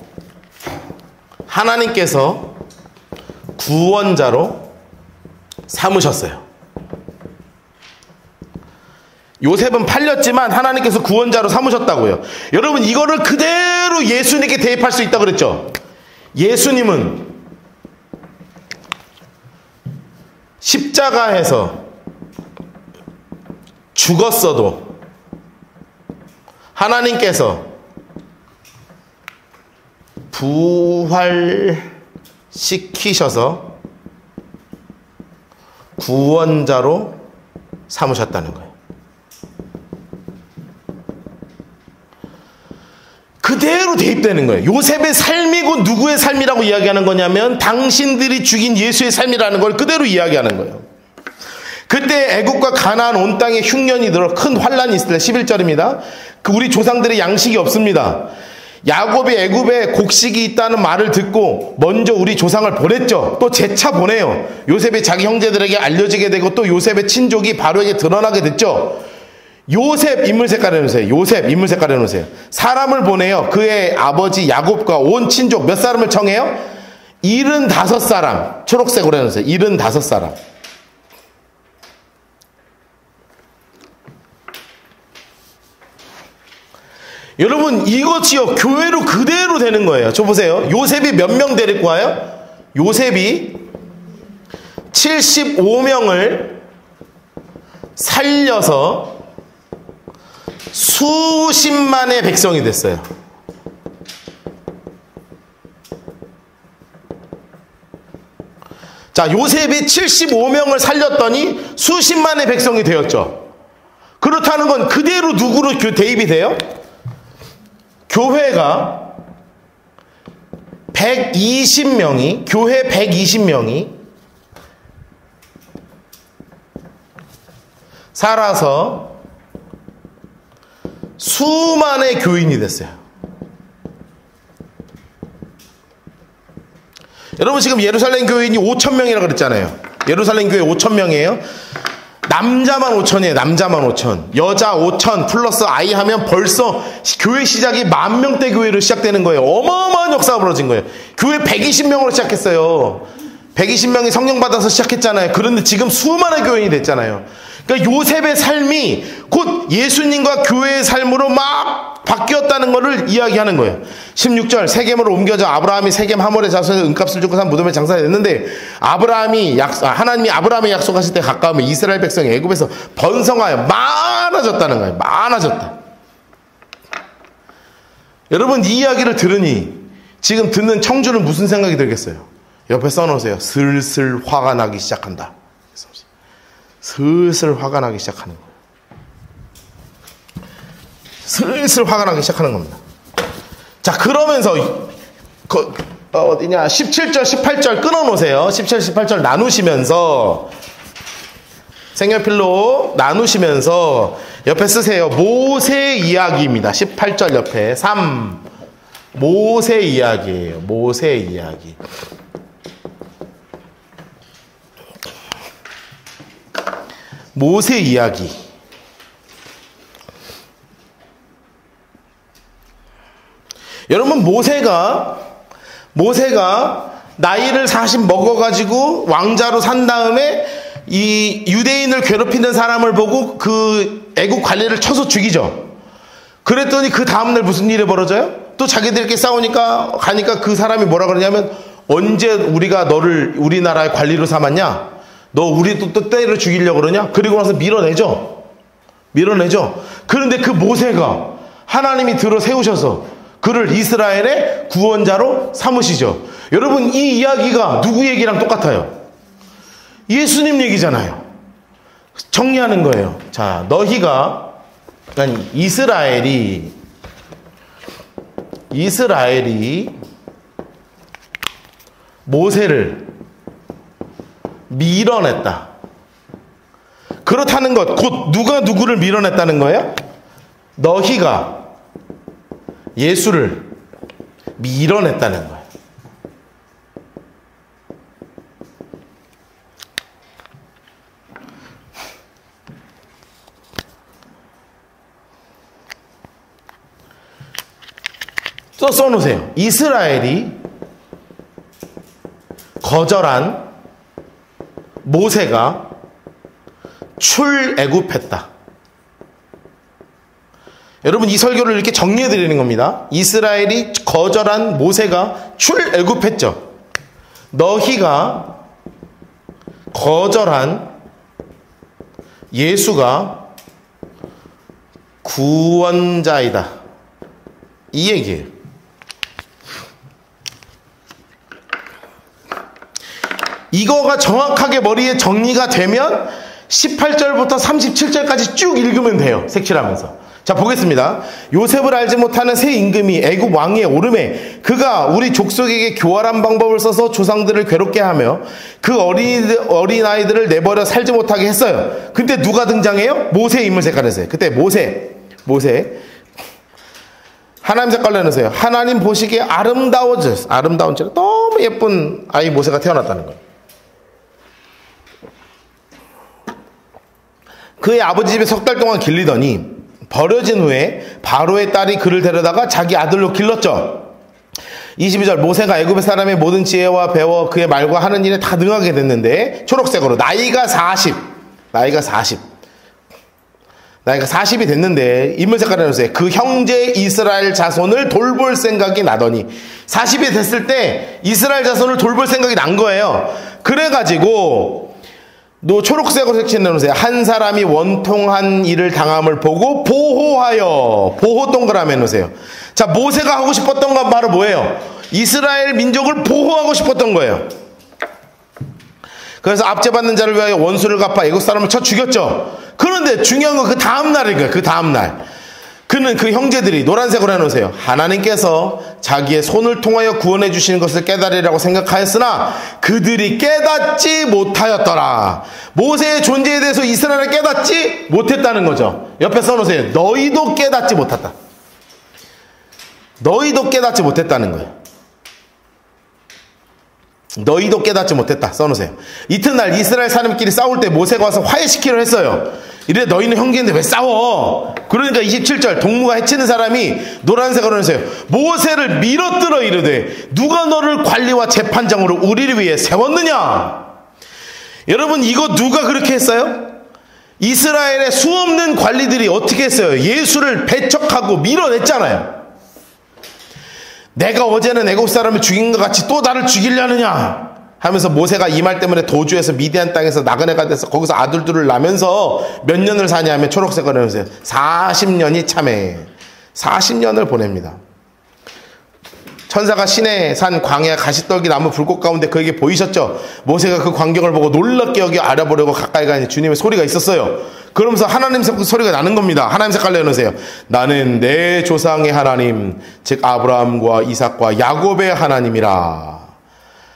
하나님께서 구원자로 삼으셨어요. 요셉은 팔렸지만 하나님께서 구원자로 삼으셨다고요. 여러분 이거를 그대로 예수님께 대입할 수 있다고 그랬죠. 예수님은 십자가에서 죽었어도 하나님께서 부활시키셔서 구원자로 삼으셨다는 거예요. 그대로 대입되는 거예요. 요셉의 삶이고 누구의 삶이라고 이야기하는 거냐면 당신들이 죽인 예수의 삶이라는 걸 그대로 이야기하는 거예요. 그때 애국과 가나안 온 땅에 흉년이 들어 큰 환란이 있을 때 11절입니다. 우리 조상들의 양식이 없습니다. 야곱이 애굽에 곡식이 있다는 말을 듣고 먼저 우리 조상을 보냈죠. 또 재차 보내요. 요셉이 자기 형제들에게 알려지게 되고 또 요셉의 친족이 바로에게 드러나게 됐죠. 요셉 인물 색깔 해놓으세요. 요셉 인물 색깔 해놓으세요. 사람을 보내요. 그의 아버지 야곱과 온 친족 몇 사람을 청해요? 75사람. 초록색으로 해놓으세요. 75사람. 여러분 이것이요 교회로 그대로 되는 거예요. 저 보세요. 요셉이 몇 명 데리고 와요? 요셉이 75명을 살려서 수십만의 백성이 됐어요. 자, 요셉이 75명을 살렸더니 수십만의 백성이 되었죠. 그렇다는 건 그대로 누구로 대입이 돼요? 교회가 120명이, 교회 120명이 살아서 수만의 교인이 됐어요. 여러분 지금 예루살렘 교인이 5,000명이라고 그랬잖아요. 예루살렘 교회 5,000명이에요. 남자만 5,000이에요. 남자만 5,000. 여자 5,000 플러스 아이 하면 벌써 교회 시작이 10,000명대 교회로 시작되는 거예요. 어마어마한 역사가 벌어진 거예요. 교회 120명으로 시작했어요. 120명이 성령 받아서 시작했잖아요. 그런데 지금 수많은 교인이 됐잖아요. 그러니까 요셉의 삶이 곧 예수님과 교회의 삶으로 막 바뀌었다는 것을 이야기하는 거예요. 16절 세겜으로 옮겨져 아브라함이 세겜 하몰의 자손에서 은값을 주고 산 무덤에 장사했는데 하나님이 아브라함에 약속하실 때 가까우면 이스라엘 백성이 애굽에서 번성하여 많아졌다는 거예요. 많아졌다. 여러분 이 이야기를 들으니 지금 듣는 청주는 무슨 생각이 들겠어요? 옆에 써놓으세요. 슬슬 화가 나기 시작한다. 슬슬 화가 나기 시작하는 거예요. 슬슬 화가 나기 시작하는 겁니다. 자, 그러면서 어디냐 17절 18절 끊어놓으세요. 17, 18절 나누시면서 색연필로 나누시면서 옆에 쓰세요. 모세 이야기입니다. 18절 옆에 3 모세 이야기예요. 모세 이야기. 모세 이야기. 여러분 모세가 나이를 40 먹어가지고 왕자로 산 다음에 이 유대인을 괴롭히는 사람을 보고 그 애국 관리를 쳐서 죽이죠. 그랬더니 그 다음날 무슨 일이 벌어져요? 또 자기들끼리 싸우니까 가니까 그 사람이 뭐라 그러냐면 언제 우리가 너를 우리나라의 관리로 삼았냐? 너 우리 또 때려 죽이려고 그러냐? 그리고 나서 밀어내죠. 그런데 그 모세가 하나님이 들어 세우셔서 그를 이스라엘의 구원자로 삼으시죠. 여러분 이 이야기가 누구 얘기랑 똑같아요? 예수님 얘기잖아요. 정리하는 거예요. 자, 이스라엘이 모세를 밀어냈다. 그렇다는 것, 곧 누가 누구를 밀어냈다는 거예요? 너희가 예수를 밀어냈다는 거예요. 또 써놓으세요. 이스라엘이 거절한 모세가 출애굽했다. 여러분 이 설교를 이렇게 정리해 드리는 겁니다. 이스라엘이 거절한 모세가 출애굽했죠. 너희가 거절한 예수가 구원자이다. 이 얘기예요. 이거가 정확하게 머리에 정리가 되면 18절부터 37절까지 쭉 읽으면 돼요. 색칠하면서. 자, 보겠습니다. 요셉을 알지 못하는 새 임금이 애굽 왕위에 오르매 그가 우리 족속에게 교활한 방법을 써서 조상들을 괴롭게 하며 그 어린아이들을 내버려 살지 못하게 했어요. 그때 누가 등장해요? 모세 인물 색깔에서요. 그때 모세 하나님 색깔로 해놓으세요. 하나님 보시기에 아름다운 채로 너무 예쁜 아이 모세가 태어났다는 거예요. 그의 아버지 집에 석 달 동안 길리더니 버려진 후에 바로의 딸이 그를 데려다가 자기 아들로 길렀죠. 22절 모세가 애굽의 사람의 모든 지혜와 배워 그의 말과 하는 일에 다 능하게 됐는데 초록색으로 나이가 40이 됐는데 인물 색깔을 해놓으세요. 그 형제 이스라엘 자손을 돌볼 생각이 나더니 40이 됐을 때 이스라엘 자손을 돌볼 생각이 난 거예요. 그래가지고 초록색으로 색칠해놓으세요. 한 사람이 원통한 일을 당함을 보고 보호 동그라미 해놓으세요. 자, 모세가 하고 싶었던 건 바로 뭐예요? 이스라엘 민족을 보호하고 싶었던 거예요. 그래서 압제받는 자를 위하여 원수를 갚아 애국 사람을 쳐 죽였죠. 그런데 중요한 건 그 다음날인 거예요. 그 그는 그 형제들이 노란색으로 해놓으세요. 하나님께서 자기의 손을 통하여 구원해 주시는 것을 깨달으리라고 생각하였으나 그들이 깨닫지 못하였더라. 모세의 존재에 대해서 이스라엘을 깨닫지 못했다는 거죠. 옆에 써놓으세요. 너희도 깨닫지 못했다. 너희도 깨닫지 못했다는 거예요. 너희도 깨닫지 못했다. 써놓으세요. 이튿날 이스라엘 사람끼리 싸울 때 모세가 와서 화해시키려 했어요. 이래 너희는 형제인데 왜 싸워? 그러니까 27절 동무가 해치는 사람이 노란색으로 해서요. 모세를 밀어뜯어 이르되 누가 너를 관리와 재판장으로 우리를 위해 세웠느냐? 여러분 이거 누가 그렇게 했어요? 이스라엘의 수없는 관리들이 어떻게 했어요? 예수를 배척하고 밀어냈잖아요. 내가 어제는 애굽 사람을 죽인 것 같이 또 나를 죽이려느냐 하면서 모세가 이 말 때문에 도주해서 미디안 땅에서 나그네가 돼서 거기서 아들들을 낳으면서 몇 년을 사냐 하면 초록색을 해놓으세요. 40년이 참해. 40년을 보냅니다. 천사가 시내 산 광야 가시떨기 나무 불꽃 가운데 그에게 보이셨죠. 모세가 그 광경을 보고 놀랍게 여기 알아보려고 가까이 가니 주님의 소리가 있었어요. 그러면서 하나님 소리가 나는 겁니다. 하나님 색깔 내놓으세요. 나는 내 조상의 하나님 즉 아브라함과 이삭과 야곱의 하나님이라.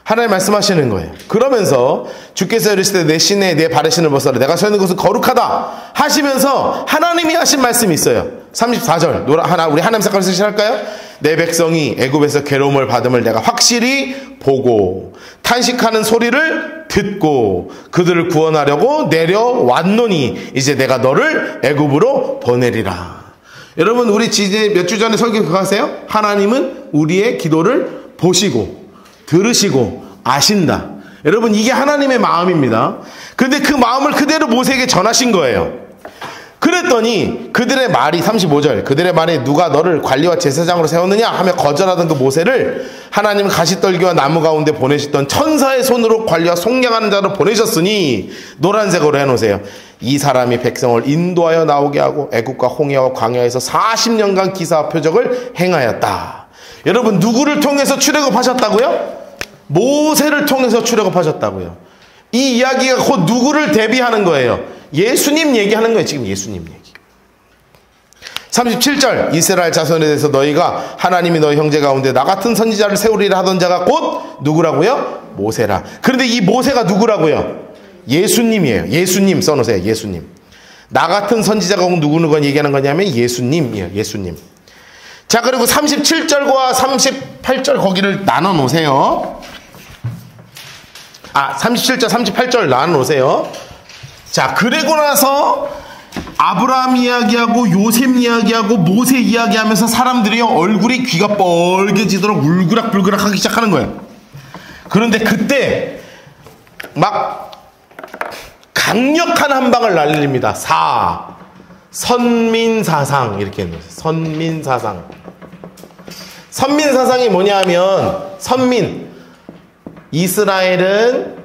하나님 말씀하시는 거예요. 그러면서 주께서 이르시되 내 신에 내 발의 신을 벗어라. 내가 서 있는 곳은 거룩하다 하시면서 하나님이 하신 말씀이 있어요. 34절 우리 하나님 색깔을 쓰시할까요? 내 백성이 애굽에서 괴로움을 받음을 내가 확실히 보고 탄식하는 소리를 듣고 그들을 구원하려고 내려왔노니 이제 내가 너를 애굽으로 보내리라. 여러분 우리 몇 주 전에 설교 그거 하세요? 하나님은 우리의 기도를 보시고 들으시고 아신다. 여러분 이게 하나님의 마음입니다. 근데 그 마음을 그대로 모세에게 전하신 거예요. 그랬더니 그들의 말이 35절 그들의 말에 누가 너를 관리와 제사장으로 세웠느냐 하며 거절하던 그 모세를 하나님은 가시떨기와 나무 가운데 보내셨던 천사의 손으로 관리와 속량하는 자로 보내셨으니 노란색으로 해놓으세요. 이 사람이 백성을 인도하여 나오게 하고 애국과 홍해와 광야에서 40년간 기사와 표적을 행하였다. 여러분 누구를 통해서 출애굽하셨다고요? 모세를 통해서 출애굽하셨다고요. 이 이야기가 곧 누구를 대비하는 거예요? 예수님 얘기하는 거예요. 지금 예수님 얘기. 37절 이스라엘 자손에 대해서 너희가 하나님이 너희 형제 가운데 나 같은 선지자를 세우리라 하던 자가 곧 누구라고요? 모세라. 그런데 이 모세가 누구라고요? 예수님이에요. 예수님 써놓으세요. 예수님. 나 같은 선지자가 꼭 누구누가 얘기하는 거냐면 예수님이에요. 예수님. 자 그리고 37절과 38절 거기를 나눠 놓으세요. 37절 38절 나눠 놓으세요. 자 그리고 나서 아브라함 이야기하고 요셉 이야기하고 모세 이야기하면서 사람들이 얼굴이 귀가 뻘개지도록 울그락불그락 하기 시작하는 거예요. 그런데 그때 막 강력한 한 방을 날립니다. 선민사상 이렇게 했는데 선민사상. 선민사상이 뭐냐면 선민 이스라엘은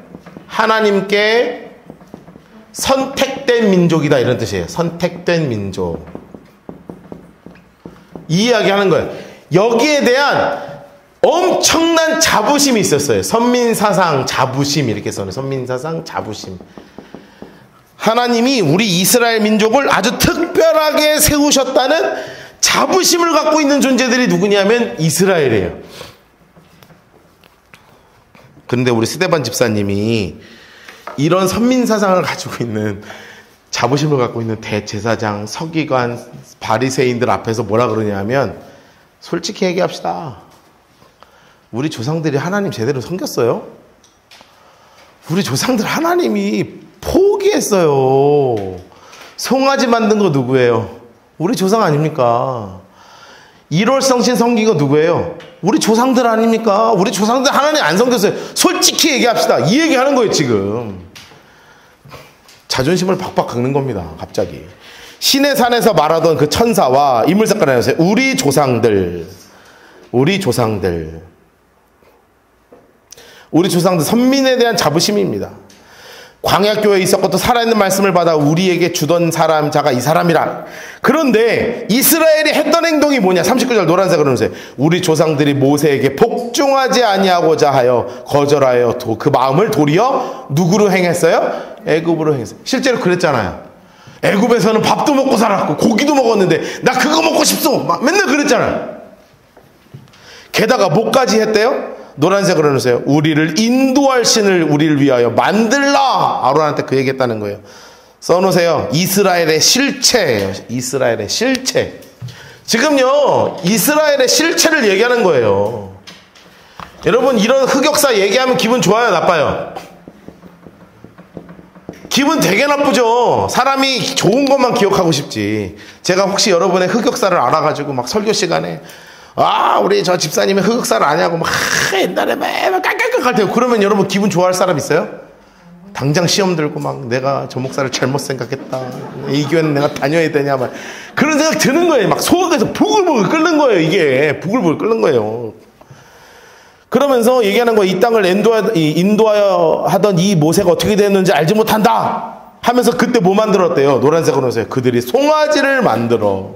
하나님께 선택된 민족이다 이런 뜻이에요. 선택된 민족. 이 이야기 하는 거예요. 여기에 대한 엄청난 자부심이 있었어요. 선민사상 자부심 이렇게 써요. 선민사상 자부심. 하나님이 우리 이스라엘 민족을 아주 특별하게 세우셨다는 자부심을 갖고 있는 존재들이 누구냐면 이스라엘이에요. 그런데 우리 스데반 집사님이 이런 선민사상을 가지고 있는 자부심을 갖고 있는 대제사장, 서기관, 바리새인들 앞에서 뭐라 그러냐면 솔직히 얘기합시다. 우리 조상들이 하나님 제대로 섬겼어요? 우리 조상들 하나님이 포기했어요. 송아지 만든 거 누구예요? 우리 조상 아닙니까? 1월 성신 섬긴 거 누구예요? 우리 조상들 아닙니까? 우리 조상들 하나님 안 섬겼어요. 솔직히 얘기합시다. 이 얘기하는 거예요 지금. 자존심을 박박 긁는 겁니다. 갑자기. 신의 산에서 말하던 그 천사와 인물 색깔을 해주세요. 우리 조상들 선민에 대한 자부심입니다. 광야교회에 있었고 또 살아있는 말씀을 받아 우리에게 주던 사람 자가 이 사람이라. 그런데 이스라엘이 했던 행동이 뭐냐? 39절 노란색으로 넣으세요. 우리 조상들이 모세에게 복종하지 아니하고자 하여 거절하여 그 마음을 도리어 누구로 행했어요? 애굽으로 행했어요. 실제로 그랬잖아요. 애굽에서는 밥도 먹고 살았고 고기도 먹었는데 나 그거 먹고 싶소. 막 맨날 그랬잖아요. 게다가 뭐까지 했대요? 노란색으로 해놓으세요. 우리를 인도할 신을 우리를 위하여 만들라. 아론한테 그 얘기했다는 거예요. 써놓으세요. 이스라엘의 실체예요. 이스라엘의 실체. 지금요, 이스라엘의 실체를 얘기하는 거예요. 여러분, 이런 흑역사 얘기하면 기분 좋아요, 나빠요? 기분 되게 나쁘죠. 사람이 좋은 것만 기억하고 싶지. 제가 혹시 여러분의 흑역사를 알아가지고 막 설교 시간에 우리 저 집사님이 흑역사를 아냐고 막 옛날에 매일 깔깔깔 할 때 그러면 여러분 기분 좋아할 사람 있어요? 당장 시험 들고 막 내가 저 목사를 잘못 생각했다. 이 교회는 내가 다녀야 되냐 막 그런 생각 드는 거예요. 막 속에서 부글부글 끓는 거예요. 이게 부글부글 끓는 거예요. 그러면서 얘기하는 거예요. 이 땅을 인도하여 하던 이 모세가 어떻게 됐는지 알지 못한다 하면서 그때 뭐 만들었대요? 노란색으로 해서요. 그들이 송아지를 만들어.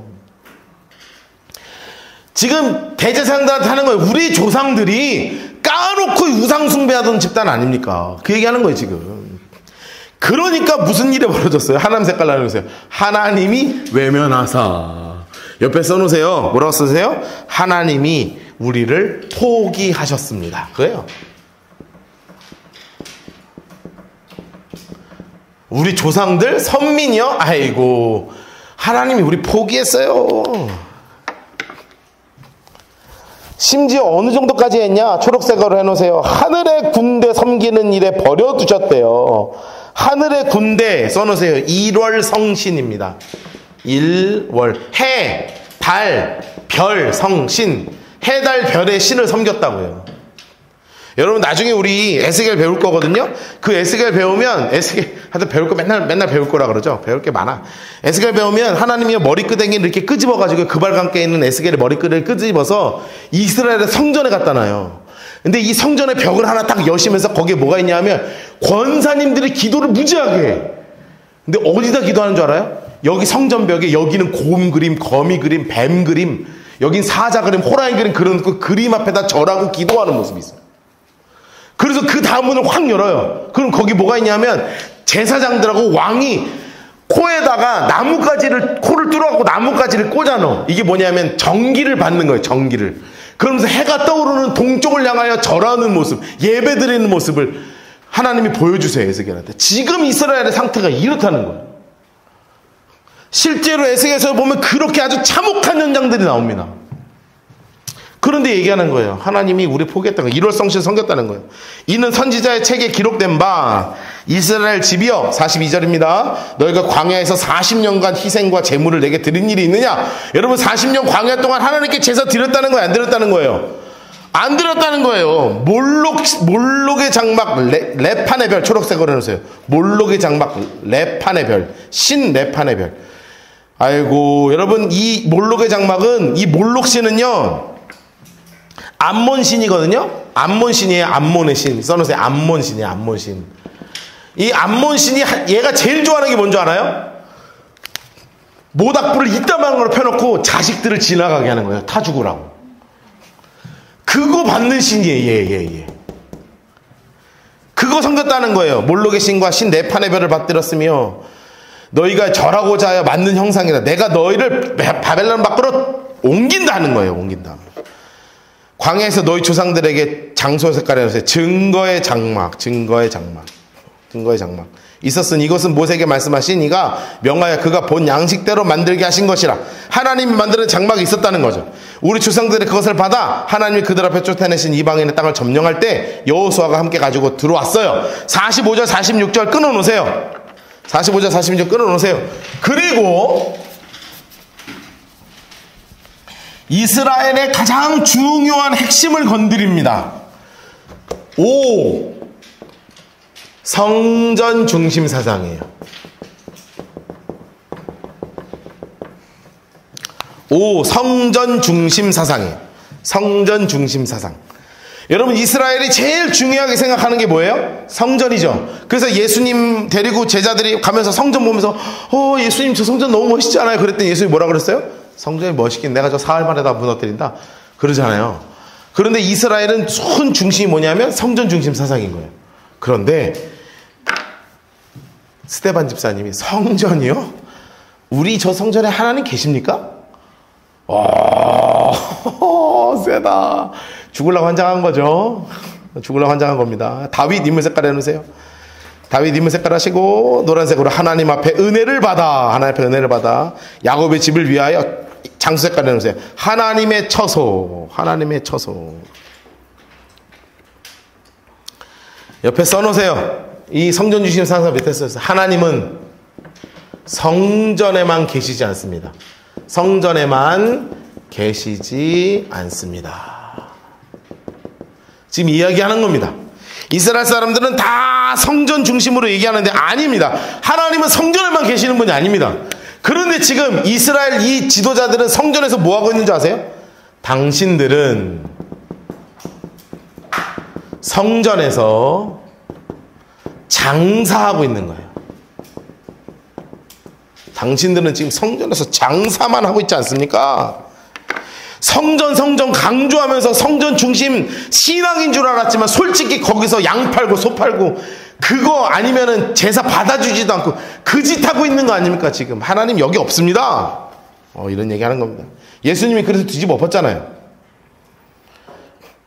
지금 대제사장들한테 하는 거예요. 우리 조상들이 까놓고 우상 숭배하던 집단 아닙니까? 그 얘기하는 거예요 지금. 그러니까 무슨 일이 벌어졌어요? 하나님 색깔 나누세요. 하나님이 외면하사. 옆에 써놓으세요. 뭐라고 쓰세요? 하나님이 우리를 포기하셨습니다. 그래요. 우리 조상들 선민이요? 아이고 하나님이 우리 포기했어요. 심지어 어느 정도까지 했냐? 초록색으로 해놓으세요. 하늘의 군대 섬기는 일에 버려두셨대요. 하늘의 군대 써놓으세요. 1월 성신입니다. 1월 해, 달, 별, 성신. 해, 달, 별의 신을 섬겼다고요. 여러분 나중에 우리 에스겔 배울 거거든요. 그 에스겔 배우면 하여튼 배울 거 맨날 배울 거라 그러죠. 배울 게 많아. 에스겔 배우면 하나님이 머리끄댕이를 이렇게 끄집어 가지고 그발감게 있는 에스겔의 머리끄댕이를 끄집어서 이스라엘의 성전에 갖다 놔요. 근데 이 성전의 벽을 하나 딱 여시면서 거기에 뭐가 있냐면 권사님들이 기도를 무지하게 해. 근데 어디다 기도하는 줄 알아요? 여기 성전벽에 여기는 곰 그림, 거미 그림, 뱀 그림, 여긴 사자 그림, 호랑이 그림, 그런 그 그림 앞에다 절하고 기도하는 모습이 있어요. 그래서 그 다음 문을 확 열어요. 그럼 거기 뭐가 있냐면 제사장들하고 왕이 코에다가 나뭇가지를 코를 뚫어갖고 나뭇가지를 꽂아 넣어. 이게 뭐냐면 정기를 받는 거예요. 정기를. 그러면서 해가 떠오르는 동쪽을 향하여 절하는 모습, 예배드리는 모습을 하나님이 보여주세요. 에스겔한테. 지금 이스라엘의 상태가 이렇다는 거예요. 실제로 에스겔에서 보면 그렇게 아주 참혹한 현장들이 나옵니다. 그런데 얘기하는 거예요. 하나님이 우리 포기했다는 거예요. 1월 성신 섬겼다는 거예요. 이는 선지자의 책에 기록된 바 이스라엘 집이여 42절입니다. 너희가 광야에서 40년간 희생과 제물을 내게 드린 일이 있느냐? 여러분 40년 광야 동안 하나님께 제사 드렸다는 거예요? 안 드렸다는 거예요? 안 드렸다는 거예요. 몰록의 장막 레판의 별 초록색으로 해놓으세요. 몰록의 장막 레판의 별 신 레판의 별. 아이고 여러분 이 몰록의 장막은 이 몰록신은요 암몬신이거든요. 암몬신이에요. 암몬의 신. 써놓으세요. 암몬신이에요. 암몬신. 이 암몬신이 얘가 제일 좋아하는 게 뭔지 알아요? 모닥불을 이따만한 걸 펴놓고 자식들을 지나가게 하는 거예요. 타 죽으라고. 그거 받는 신이에요. 예. 그거 섬겼다는 거예요. 몰록의 신과 신 네판의 별을 받들었으며 너희가 절하고자 하여 만든 형상이다. 내가 너희를 바벨론 밖으로 옮긴다는 거예요. 옮긴다. 광야에서 너희 조상들에게 장소 색깔에 넣으세요. 증거의 장막. 있었으니 이것은 모세에게 말씀하신 이가 명하여 그가 본 양식대로 만들게 하신 것이라. 하나님이 만드는 장막이 있었다는 거죠. 우리 조상들이 그것을 받아 하나님이 그들 앞에 쫓아내신 이방인의 땅을 점령할 때 여호수아가 함께 가지고 들어왔어요. 45절 46절 끊어놓으세요. 45절 46절 끊어놓으세요. 그리고 이스라엘의 가장 중요한 핵심을 건드립니다. 5. 성전 중심 사상이에요. 5. 성전 중심 사상이에요. 성전 중심 사상. 여러분 이스라엘이 제일 중요하게 생각하는 게 뭐예요? 성전이죠. 그래서 예수님 데리고 제자들이 가면서 성전 보면서 예수님 저 성전 너무 멋있지 않아요? 그랬더니 예수님이 뭐라 그랬어요? 성전이 멋있긴 내가 저 사흘 만에 다 무너뜨린다 그러잖아요. 그런데 이스라엘은 큰 중심이 뭐냐면 성전 중심 사상인 거예요. 그런데 스데반 집사님이 성전이요? 우리 저 성전에 하나님 계십니까? 세다. 죽으려고 환장한 거죠. 죽으려고 환장한 겁니다. 다윗 인물 색깔 해놓으세요. 다윗 인물 색깔 하시고 노란색으로 하나님 앞에 은혜를 받아. 하나님 앞에 은혜를 받아. 야곱의 집을 위하여 장수 색깔 해놓으세요. 하나님의 처소. 하나님의 처소. 옆에 써놓으세요. 이 성전 주신 상사 밑에 써있어요. 하나님은 성전에만 계시지 않습니다. 성전에만 계시지 않습니다. 지금 이야기하는 겁니다. 이스라엘 사람들은 다 성전 중심으로 얘기하는데 아닙니다. 하나님은 성전에만 계시는 분이 아닙니다. 그런데 지금 이스라엘 이 지도자들은 성전에서 뭐 하고 있는 줄 아세요? 당신들은 성전에서 장사하고 있는 거예요. 당신들은 지금 성전에서 장사만 하고 있지 않습니까? 성전 강조하면서 성전 중심 신앙인 줄 알았지만 솔직히 거기서 양 팔고 소 팔고 그거 아니면은 제사 받아주지도 않고 그 짓 하고 있는 거 아닙니까? 지금 하나님 여기 없습니다. 이런 얘기 하는 겁니다. 예수님이 그래서 뒤집어 엎었잖아요.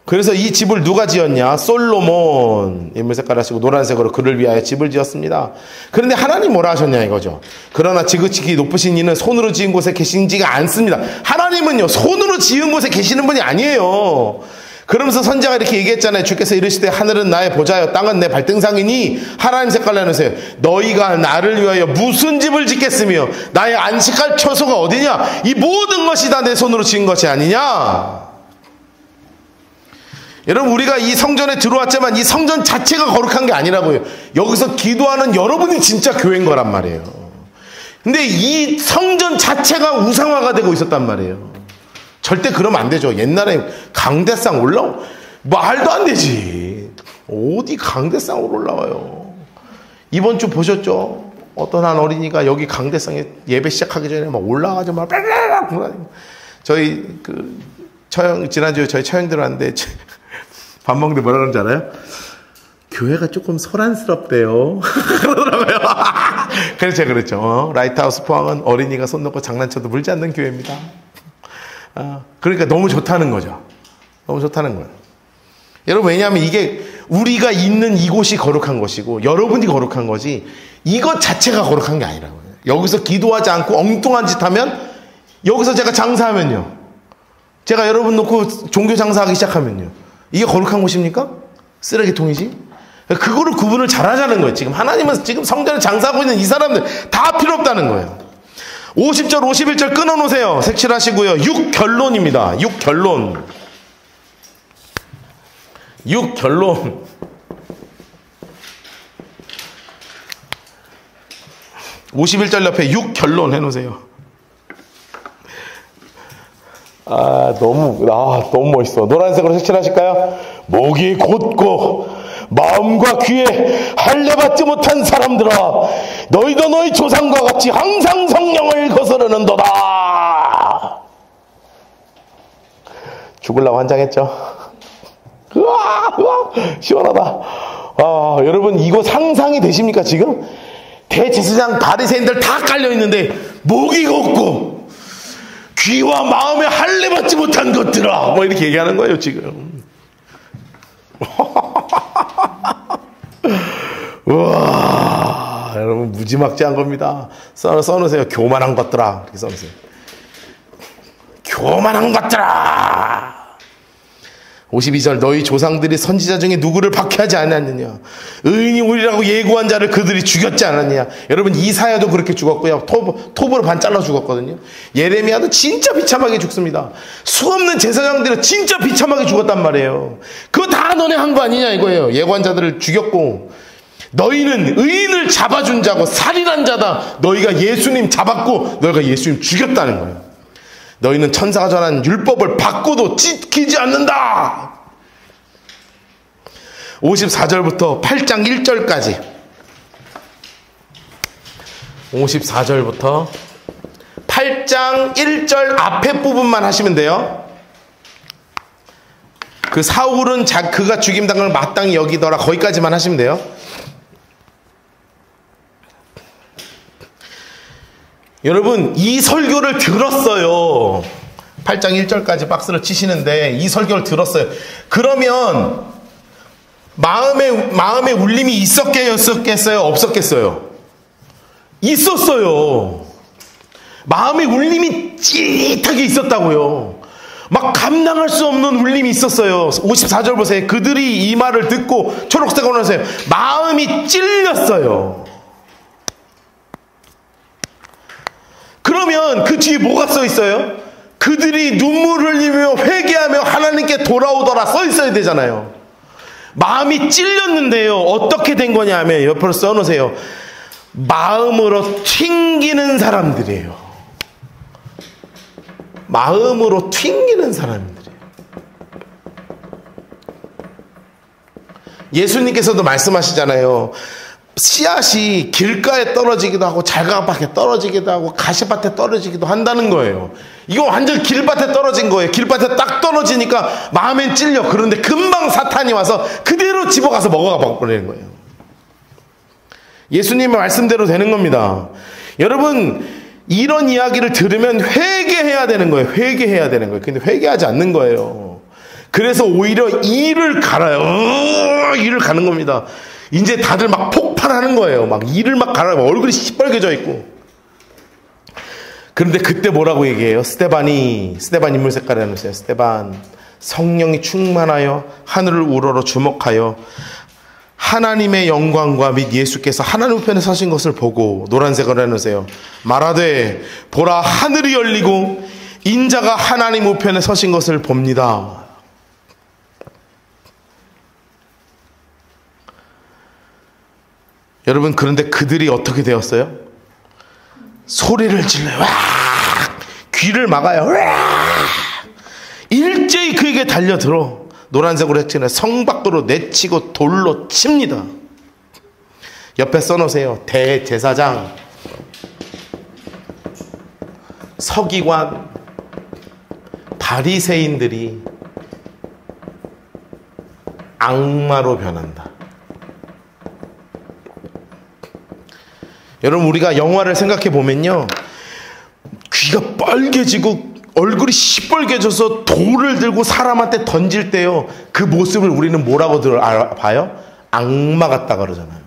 그래서 이 집을 누가 지었냐? 솔로몬. 인물 색깔 하시고 노란색으로 그를 위하여 집을 지었습니다. 그런데 하나님 뭐라 하셨냐 이거죠. 그러나 지극히 높으신 이는 손으로 지은 곳에 계신지가 않습니다. 하나님은요 손으로 지은 곳에 계시는 분이 아니에요. 그러면서 선지자가 이렇게 얘기했잖아요. 주께서 이르시되 하늘은 나의 보좌여 땅은 내 발등상이니 하나님 색깔로 해놓으세요. 너희가 나를 위하여 무슨 집을 짓겠으며 나의 안식할 처소가 어디냐? 이 모든 것이 다 내 손으로 지은 것이 아니냐? 여러분 우리가 이 성전에 들어왔지만 이 성전 자체가 거룩한 게 아니라고요. 여기서 기도하는 여러분이 진짜 교회인 거란 말이에요. 근데 이 성전 자체가 우상화가 되고 있었단 말이에요. 절대 그러면 안 되죠. 옛날에 강대상 올라오 말도 안 되지. 어디 강대상으로 올라와요. 이번 주 보셨죠? 어떤 한 어린이가 여기 강대상에 예배 시작하기 전에 막 올라가서 막 저희 지난주에 저희 처형 들어왔는데 밥 먹는데 뭐라 그런지 알아요? 교회가 조금 소란스럽대요. 그러더라고요. 그렇죠. 라이트하우스 포항은 어린이가 손 놓고 장난쳐도 물지 않는 교회입니다. 그러니까 너무 좋다는 거죠. 너무 좋다는 거예요. 여러분 왜냐하면 이게 우리가 있는 이곳이 거룩한 것이고 여러분이 거룩한 거지 이것 자체가 거룩한 게 아니라고요. 여기서 기도하지 않고 엉뚱한 짓 하면 여기서 제가 장사하면요. 제가 여러분 놓고 종교 장사하기 시작하면요. 이게 거룩한 곳입니까? 쓰레기통이지? 그거를 구분을 잘하자는 거예요. 지금 하나님은 지금 성전에 장사하고 있는 이 사람들 다 필요 없다는 거예요. 50절 51절 끊어놓으세요. 색칠하시고요. 6결론입니다. 6결론 51절 옆에 6결론 해놓으세요. 너무 멋있어. 노란색으로 색칠하실까요? 목이 곧고 마음과 귀에 할례받지 못한 사람들아, 너희도 너희 조상과 같이 항상 성령을 거스르는도다. 죽으려고 환장했죠. 으아, 시원하다. 여러분 이거 상상이 되십니까? 지금 대제사장 바리새인들 다 깔려 있는데 목이 곧고 귀와 마음에 할례받지 못한 것들아, 뭐 이렇게 얘기하는 거예요 지금. 우와, 여러분 무지막지한 겁니다. 써놓으세요. 교만한 것들아, 이렇게 써놓으세요. 교만한 것들아. 52절 너희 조상들이 선지자 중에 누구를 박해하지 않았느냐? 의인이 우리라고 예고한 자를 그들이 죽였지 않았느냐? 여러분 이사야도 그렇게 죽었고요. 톱으로 반 잘라 죽었거든요. 예레미야도 진짜 비참하게 죽습니다. 수없는 제사장들은 진짜 비참하게 죽었단 말이에요. 그거 다 너네 한 거 아니냐 이거예요. 예고한 자들을 죽였고, 너희는 의인을 잡아준 자고 살인한 자다. 너희가 예수님 잡았고 너희가 예수님 죽였다는 거예요. 너희는 천사가 전한 율법을 받고도 지키지 않는다. 54절부터 8장 1절까지 54절부터 8장 1절 앞에 부분만 하시면 돼요. 그 사울은 그가 죽임당을 마땅히 여기더라, 거기까지만 하시면 돼요. 여러분, 이 설교를 들었어요. 8장 1절까지 박스를 치시는데 이 설교를 들었어요. 그러면 마음에 울림이 있었겠어요? 없었겠어요? 있었어요. 마음에 울림이 찌릿하게 있었다고요. 막 감당할 수 없는 울림이 있었어요. 54절 보세요. 그들이 이 말을 듣고 초록색으로 나서요. 마음이 찔렸어요. 그러면 그 뒤에 뭐가 써 있어요? 그들이 눈물 흘리며 회개하며 하나님께 돌아오더라 써 있어야 되잖아요. 마음이 찔렸는데요. 어떻게 된 거냐 하면 옆으로 써놓으세요. 마음으로 튕기는 사람들이에요. 마음으로 튕기는 사람들이에요. 예수님께서도 말씀하시잖아요. 씨앗이 길가에 떨어지기도 하고 잘가밭에 떨어지기도 하고 가시밭에 떨어지기도 한다는 거예요. 이거 완전 길밭에 떨어진 거예요. 길밭에 딱 떨어지니까 마음엔 찔려. 그런데 금방 사탄이 와서 그대로 집어가서 먹어가 버리는 거예요. 예수님의 말씀대로 되는 겁니다. 여러분, 이런 이야기를 들으면 회개해야 되는 거예요. 회개해야 되는 거예요. 근데 회개하지 않는 거예요. 그래서 오히려 이를 갈아요. 이를 가는 겁니다. 이제 다들 막 폭발하는 거예요. 막 이를 막 갈아요. 얼굴이 시뻘개져 있고. 그런데 그때 뭐라고 얘기해요? 스데반 인물 색깔을 해놓으세요. 스데반, 성령이 충만하여 하늘을 우러러 주목하여 하나님의 영광과 및 예수께서 하나님 우편에 서신 것을 보고, 노란색으로 해놓으세요. 말하되 보라, 하늘이 열리고 인자가 하나님 우편에 서신 것을 봅니다. 여러분, 그런데 그들이 어떻게 되었어요? 소리를 질러요. 와! 귀를 막아요. 와! 일제히 그에게 달려들어 노란색으로 했잖아요. 성 밖으로 내치고 돌로 칩니다. 옆에 써놓으세요. 대제사장, 서기관, 바리새인들이 악마로 변한다. 여러분, 우리가 영화를 생각해 보면요, 귀가 빨개지고 얼굴이 시뻘개져서 돌을 들고 사람한테 던질 때요, 그 모습을 우리는 뭐라고 봐요? 악마 같다 그러잖아요.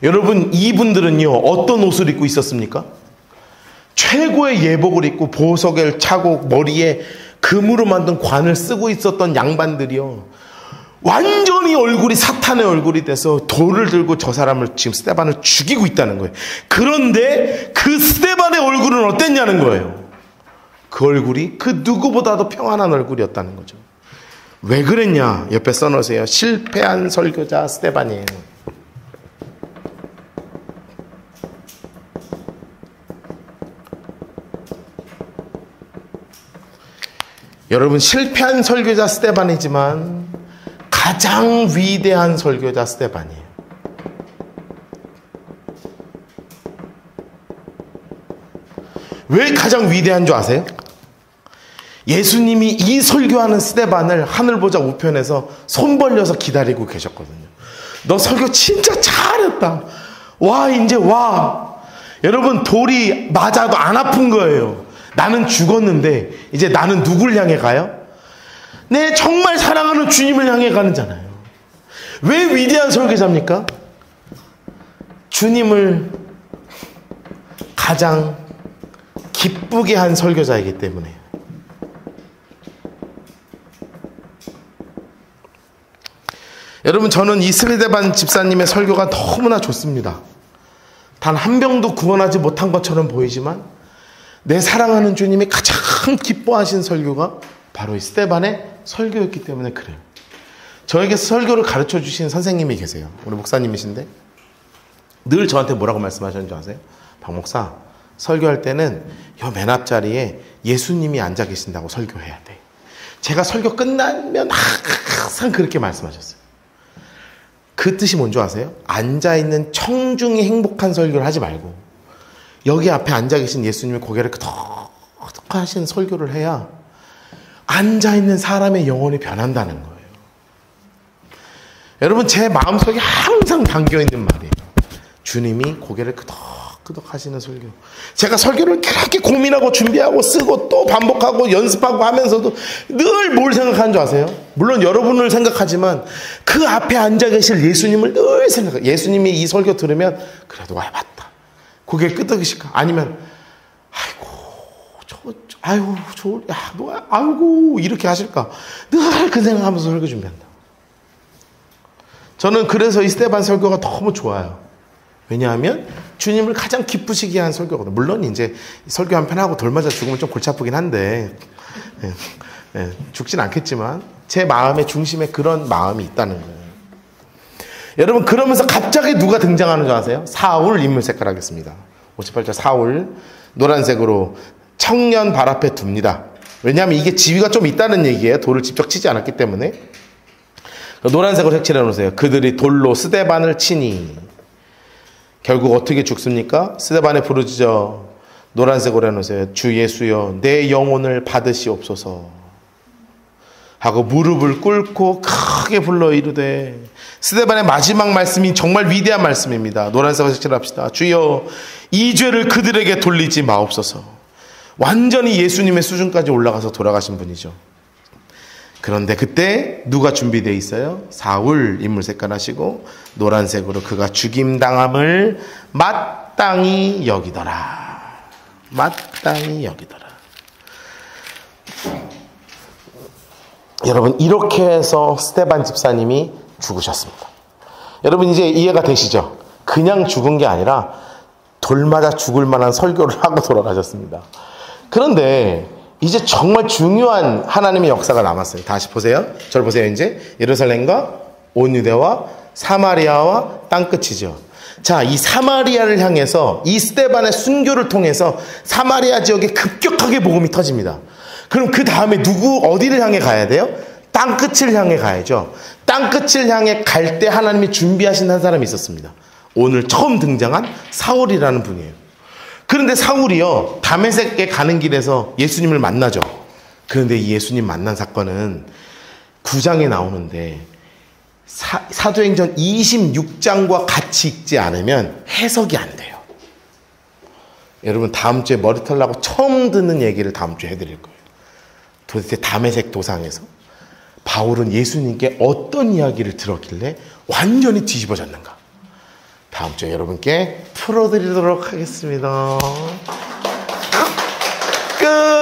여러분, 이분들은요 어떤 옷을 입고 있었습니까? 최고의 예복을 입고 보석을 차고 머리에 금으로 만든 관을 쓰고 있었던 양반들이요, 완전히 얼굴이 사탄의 얼굴이 돼서 돌을 들고 저 사람을, 지금 스데반을 죽이고 있다는 거예요. 그런데 그 스데반의 얼굴은 어땠냐는 거예요. 그 얼굴이 그 누구보다도 평안한 얼굴이었다는 거죠. 왜 그랬냐? 옆에 써놓으세요. 실패한 설교자 스데반이에요. 여러분, 실패한 설교자 스데반이지만 가장 위대한 설교자 스데반이에요. 왜 가장 위대한 줄 아세요? 예수님이 이 설교하는 스데반을 하늘보좌 우편에서 손 벌려서 기다리고 계셨거든요. 너 설교 진짜 잘했다. 와, 이제 와. 여러분, 돌이 맞아도 안 아픈 거예요. 나는 죽었는데 이제 나는 누굴 향해 가요? 내 정말 사랑하는 주님을 향해 가는잖아요. 왜 위대한 설교자입니까? 주님을 가장 기쁘게 한 설교자이기 때문에. 여러분, 저는 이 스데반 집사님의 설교가 너무나 좋습니다. 단 한 명도 구원하지 못한 것처럼 보이지만 내 사랑하는 주님이 가장 기뻐하신 설교가 바로 이 스데반의 설교였기 때문에 그래요. 저에게 설교를 가르쳐 주신 선생님이 계세요. 우리 목사님이신데 늘 저한테 뭐라고 말씀하셨는지 아세요? 박 목사, 설교할 때는 요 맨 앞자리에 예수님이 앉아 계신다고 설교해야 돼. 제가 설교 끝나면 항상 그렇게 말씀하셨어요. 그 뜻이 뭔지 아세요? 앉아있는 청중이 행복한 설교를 하지 말고 여기 앞에 앉아 계신 예수님의 고개를 끄덕끄덕 하신 설교를 해야 앉아있는 사람의 영혼이 변한다는 거예요. 여러분, 제 마음속에 항상 담겨있는 말이에요. 주님이 고개를 끄덕 끄덕끄덕 하시는 설교. 제가 설교를 그렇게 고민하고 준비하고 쓰고 또 반복하고 연습하고 하면서도 늘 뭘 생각하는 줄 아세요? 물론 여러분을 생각하지만 그 앞에 앉아 계실 예수님을 늘 생각해요. 예수님이 이 설교 들으면 그래도 와 맞다. 고개 끄덕이실까? 아니면 아이고 이렇게 하실까? 늘 그 생각하면서 설교 준비한다. 저는 그래서 이 스데반 설교가 너무 좋아요. 왜냐하면 주님을 가장 기쁘시게 한 설교거든요. 물론 이제 설교 한 편 하고 돌 맞아 죽으면 좀 골치 아프긴 한데 죽진 않겠지만 제 마음의 중심에 그런 마음이 있다는 거예요. 여러분 그러면서 갑자기 누가 등장하는 줄 아세요? 사울 인물 색깔하겠습니다. 58절 사울 노란색으로 청년 발 앞에 둡니다. 왜냐하면 이게 지위가 좀 있다는 얘기예요. 돌을 직접 치지 않았기 때문에. 노란색으로 색칠해 놓으세요. 그들이 돌로 스데반을 치니 결국 어떻게 죽습니까? 스데반에 부르짖어 노란색으로 해놓으세요. 주 예수여 내 영혼을 받으시옵소서 하고 무릎을 꿇고 크게 불러 이르되 스데반의 마지막 말씀이 정말 위대한 말씀입니다. 노란색으로 색칠합시다. 주여 이 죄를 그들에게 돌리지 마옵소서. 완전히 예수님의 수준까지 올라가서 돌아가신 분이죠. 그런데 그때 누가 준비되어 있어요? 사울 인물 색깔하시고 노란색으로 그가 죽임당함을 마땅히 여기더라. 마땅히 여기더라. 여러분 이렇게 해서 스데반 집사님이 죽으셨습니다. 여러분 이제 이해가 되시죠? 그냥 죽은 게 아니라 돌 맞아 죽을 만한 설교를 하고 돌아가셨습니다. 그런데 이제 정말 중요한 하나님의 역사가 남았어요. 다시 보세요. 저를 보세요. 이제 예루살렘과 온 유대와 사마리아와 땅끝이죠. 자, 이 사마리아를 향해서 이 스데반의 순교를 통해서 사마리아 지역에 급격하게 복음이 터집니다. 그럼 그 다음에 어디를 향해 가야 돼요? 땅끝을 향해 가야죠. 땅끝을 향해 갈 때 하나님이 준비하신 한 사람이 있었습니다. 오늘 처음 등장한 사울이라는 분이에요. 그런데 사울이요, 다메섹에 가는 길에서 예수님을 만나죠. 그런데 이 예수님 만난 사건은 9장에 나오는데 사도행전 26장과 같이 읽지 않으면 해석이 안 돼요. 여러분 다음 주에 머리털 나고 처음 듣는 얘기를 다음 주에 해드릴 거예요. 도대체 다메섹 도상에서 바울은 예수님께 어떤 이야기를 들었길래 완전히 뒤집어졌는가? 다음 주에 여러분께 풀어드리도록 하겠습니다. 끝!